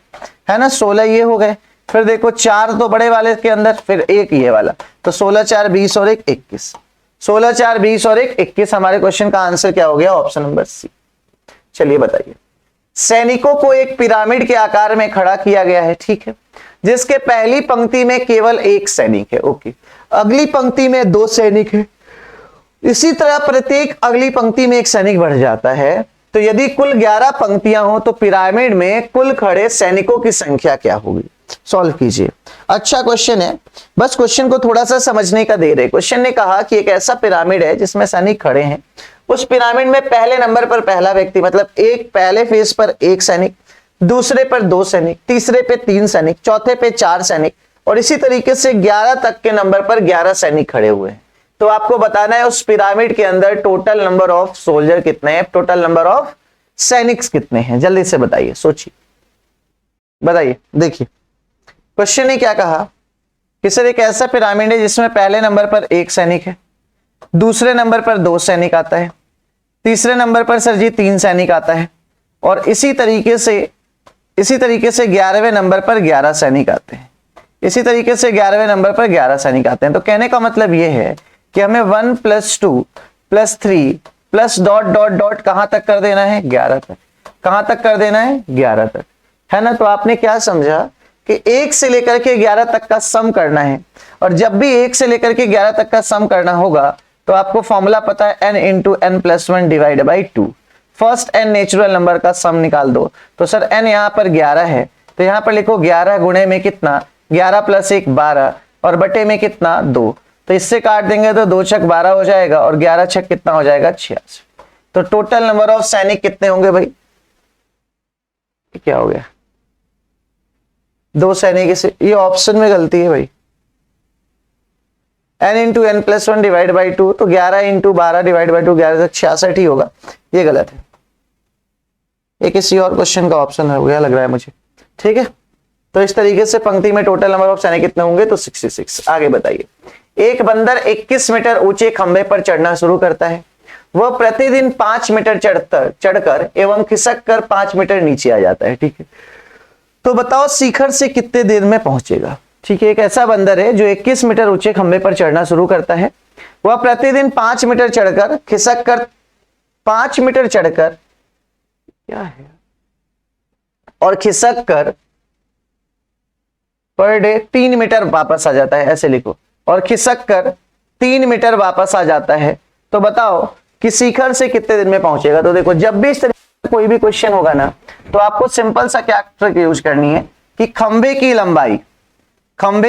है ना, 16 ये हो गए। फिर देखो 4 तो बड़े वाले के अंदर, फिर 1 ये वाला, तो 16 4 20 और 1 21। 16 4 20 और 1 21। हमारे क्वेश्चन का आंसर क्या हो गया? Option number C. चलिए बताइए। सैनिकों को एक पिरामिड के आकार में खड़ा किया गया है, ठीक है, जिसके पहली पंक्ति में केवल 1 सैनिक है, ओके, अगली पंक्ति में 2 सैनिक है, इसी तरह प्रत्येक अगली पंक्ति में 1 सैनिक बढ़ जाता है। तो यदि कुल 11 पंक्तियां हो तो पिरामिड में कुल खड़े सैनिकों की संख्या क्या होगी? सॉल्व कीजिए। अच्छा क्वेश्चन है, बस क्वेश्चन को थोड़ा सा समझने का दे रहे। क्वेश्चन ने कहा कि एक ऐसा पिरामिड है जिसमें सैनिक खड़े हैं। उस पिरामिड में पहले नंबर पर पहला व्यक्ति, मतलब एक पहले फेज पर 1 सैनिक, दूसरे पर 2 सैनिक, तीसरे पे 3 सैनिक, चौथे पे 4 सैनिक, और इसी तरीके से 11 तक के नंबर पर 11 सैनिक खड़े हुए हैं। तो आपको बताना है उस पिरामिड के अंदर टोटल नंबर ऑफ सोल्जर कितने हैं, टोटल नंबर ऑफ सैनिक्स कितने हैं। जल्दी से बताइए, सोचिए, बताइए। देखिए क्वेश्चन ने क्या कहा कि सर एक ऐसा पिरामिड है जिसमें पहले नंबर पर 1 सैनिक है, दूसरे नंबर पर 2 सैनिक आता है, तीसरे नंबर पर सर जी 3 सैनिक आता है, और इसी तरीके से 11वें नंबर पर 11 सैनिक आते हैं। इसी तरीके से 11वें नंबर पर 11 सैनिक आते हैं। तो कहने का मतलब यह है कि हमें 1 + 2 + 3 प्लस डॉट डॉट डॉट कहां तक कर देना है? 11 तक। कहां तक कर देना है? 11 तक, है ना। तो आपने क्या समझा कि 1 से लेकर के 11 तक का सम करना है, और जब भी 1 से लेकर के 11 तक का सम करना होगा तो आपको फॉर्मूला पता है n × n+1 / 2। First n natural number का सम निकाल दो। तो सर n यहाँ पर 11 है, तो यहाँ पर लिखो 11 गुणे में कितना? 11 + 1 12, और बटे में कितना? 2। तो इससे काट देंगे तो 2 छक 12 हो जाएगा, और 11 छक कितना हो जाएगा? 86। तो टोटल नंबर ऑफ सैनिक कितने होंगे भाई? क्या हो गया? 2 सैनिक। ये ऑप्शन में गलती है भाई। n × n+1 / 2, तो 11 × 12 / 2, 11 से 66 ही होगा। ये गलत है, ये किसी और क्वेश्चन का ऑप्शन हो गया लग रहा है मुझे, ठीक है। तो इस तरीके से पंक्ति में टोटल नंबर ऑफ सैनिक कितने होंगे? तो 66। आगे बताइए। एक बंदर 21 मीटर ऊंचे खंबे पर चढ़ना शुरू करता है। वह प्रतिदिन 5 मीटर चढ़कर एवं खिसक कर 5 मीटर नीचे आ जाता है, ठीक है। तो बताओ शिखर से कितने देर में पहुंचेगा? ठीक है, एक ऐसा बंदर है जो 21 मीटर ऊंचे खंबे पर चढ़ना शुरू करता है। वह प्रतिदिन 5 मीटर चढ़कर खिसक कर 5 मीटर चढ़कर क्या है और खिसक कर पर डे 3 मीटर वापस आ जाता है, ऐसे लिखो, और खिसक कर 3 मीटर वापस आ जाता है। तो बताओ कि शिखर से कितने दिन में पहुंचेगा? तो देखो जब भी इस तरह का कोई भी क्वेश्चन होगा ना, तो आपको सिंपल सा क्या ट्रिक यूज करनी है कि खंबे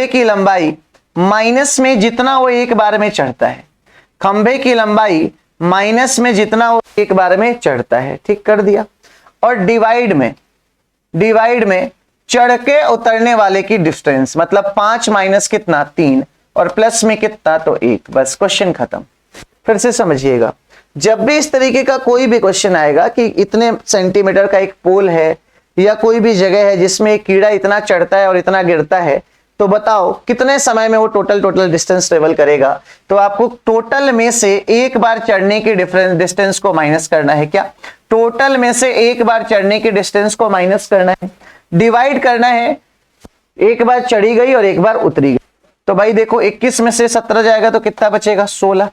की लंबाई माइनस में जितना वो एक बार में चढ़ता है, खंबे की लंबाई माइनस में जितना वो एक बार में चढ़ता है, ठीक कर दिया। और डिवाइड में चढ़ के उतरने वाले की डिस्टेंस, मतलब 5 माइनस कितना? 3, और प्लस में कितना? तो 1। बस क्वेश्चन खत्म। फिर से समझिएगा, जब भी इस तरीके का कोई भी क्वेश्चन आएगा कि इतने सेंटीमीटर का एक पोल है या कोई भी जगह है जिसमें एक कीड़ा इतना चढ़ता है और इतना गिरता है, तो बताओ कितने समय में वो टोटल डिस्टेंस ट्रेवल करेगा। तो आपको टोटल में से एक बार चढ़ने की डिस्टेंस को माइनस करना है। क्या? टोटल में से एक बार चढ़ने की डिस्टेंस को माइनस करना है, डिवाइड करना है, एक बार चढ़ी गई और एक बार उतरी गई। तो भाई देखो 21 में से 17 जाएगा तो कितना बचेगा? 16,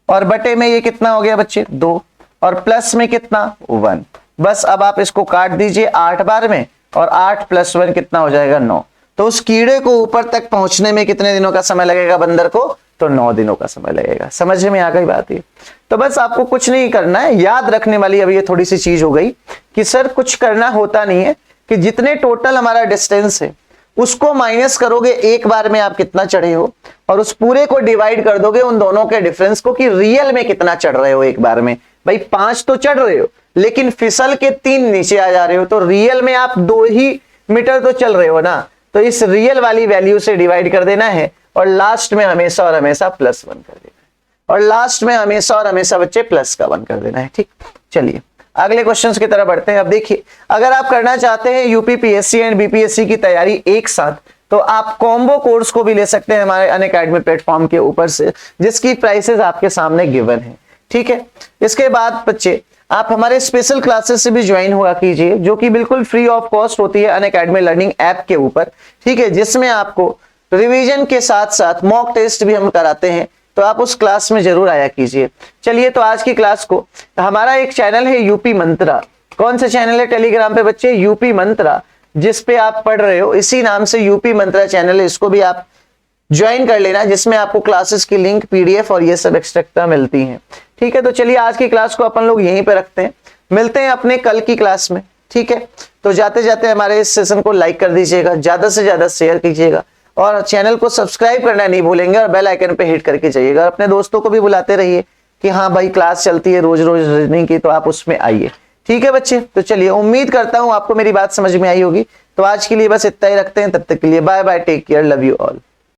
और बटे में ये कितना हो गया बच्चे? 2, और प्लस में कितना? 1। बस अब आप इसको काट दीजिए 8 बार में, और 8 + 1 कितना हो जाएगा? 9। तो उस कीड़े को ऊपर तक पहुंचने में कितने दिनों का समय लगेगा बंदर को? तो 9 दिनों का समय लगेगा। समझ में आ गई बात? ये तो बस आपको कुछ नहीं करना है, याद रखने वाली अब ये थोड़ी सी चीज हो गई कि सर कुछ करना होता नहीं है, कि जितने टोटल हमारा डिस्टेंस है उसको माइनस करोगे एक बार में आप कितना चढ़े हो, और उस पूरे को डिवाइड कर दोगे उन दोनों के डिफरेंस को कि रियल में कितना चढ़ रहे हो एक बार में। भाई 5 तो चढ़ रहे हो, लेकिन फिसल के 3 नीचे आ जा रहे हो, तो रियल में आप 2 ही मीटर तो चल रहे हो ना, तो इस रियल वाली वैल्यू से डिवाइड कर देना है और लास्ट में हमेशा और हमेशा +1 कर देना है, और लास्ट में हमेशा और हमेशा बच्चे प्लस का 1 कर देना है। ठीक, चलिए अगले क्वेश्चंस की तरफ बढ़ते हैं। अब देखिए, अगर आप करना चाहते हैं यूपीपीएससी एंड बीपीएससी की तैयारी एक साथ, तो आप कॉम्बो कोर्स को भी ले सकते हैं हमारे अनअकैडमी प्लेटफॉर्म के ऊपर से, जिसकी प्राइसेस आपके सामने गिवन है। ठीक है, इसके बाद बच्चे आप हमारे स्पेशल क्लासेस से भी ज्वाइन हुआ कीजिए, जो कि बिल्कुल फ्री ऑफ कॉस्ट होती है अनअकैडमी लर्निंग ऐप के ऊपर। ठीक है, जिसमें आपको रिवीजन के साथ साथ मॉक टेस्ट भी हम कराते हैं, तो आप उस क्लास में जरूर आया कीजिए। चलिए, तो आज की क्लास को, हमारा एक चैनल है यूपी मंत्रा। कौन सा चैनल है टेलीग्राम पे बच्चे? यूपी मंत्रा, जिस पे आप पढ़ रहे हो इसी नाम से यूपी मंत्रा चैनल है, इसको भी आप ज्वाइन कर लेना, जिसमें आपको क्लासेस की लिंक, पीडीएफ और ये सब एक्स्ट्रा मिलती हैं। ठीक है, तो चलिए आज की क्लास को अपन लोग यहीं पे रखते हैं, मिलते हैं अपने कल की क्लास में। ठीक है, तो जाते जाते हमारे इस सेशन को लाइक कर दीजिएगा, ज्यादा से ज्यादा शेयर कीजिएगा और चैनल को सब्सक्राइब करना नहीं भूलेंगे और बेल आइकन पे हिट करके जाइएगा। अपने दोस्तों को भी बुलाते रहिए कि हाँ भाई क्लास चलती है रोज रोज रीजनिंग की, तो आप उसमें आइए। ठीक है बच्चे, तो चलिए उम्मीद करता हूं आपको मेरी बात समझ में आई होगी। तो आज के लिए बस इतना ही रखते हैं, तब तक के लिए bye bye, take care, love you all.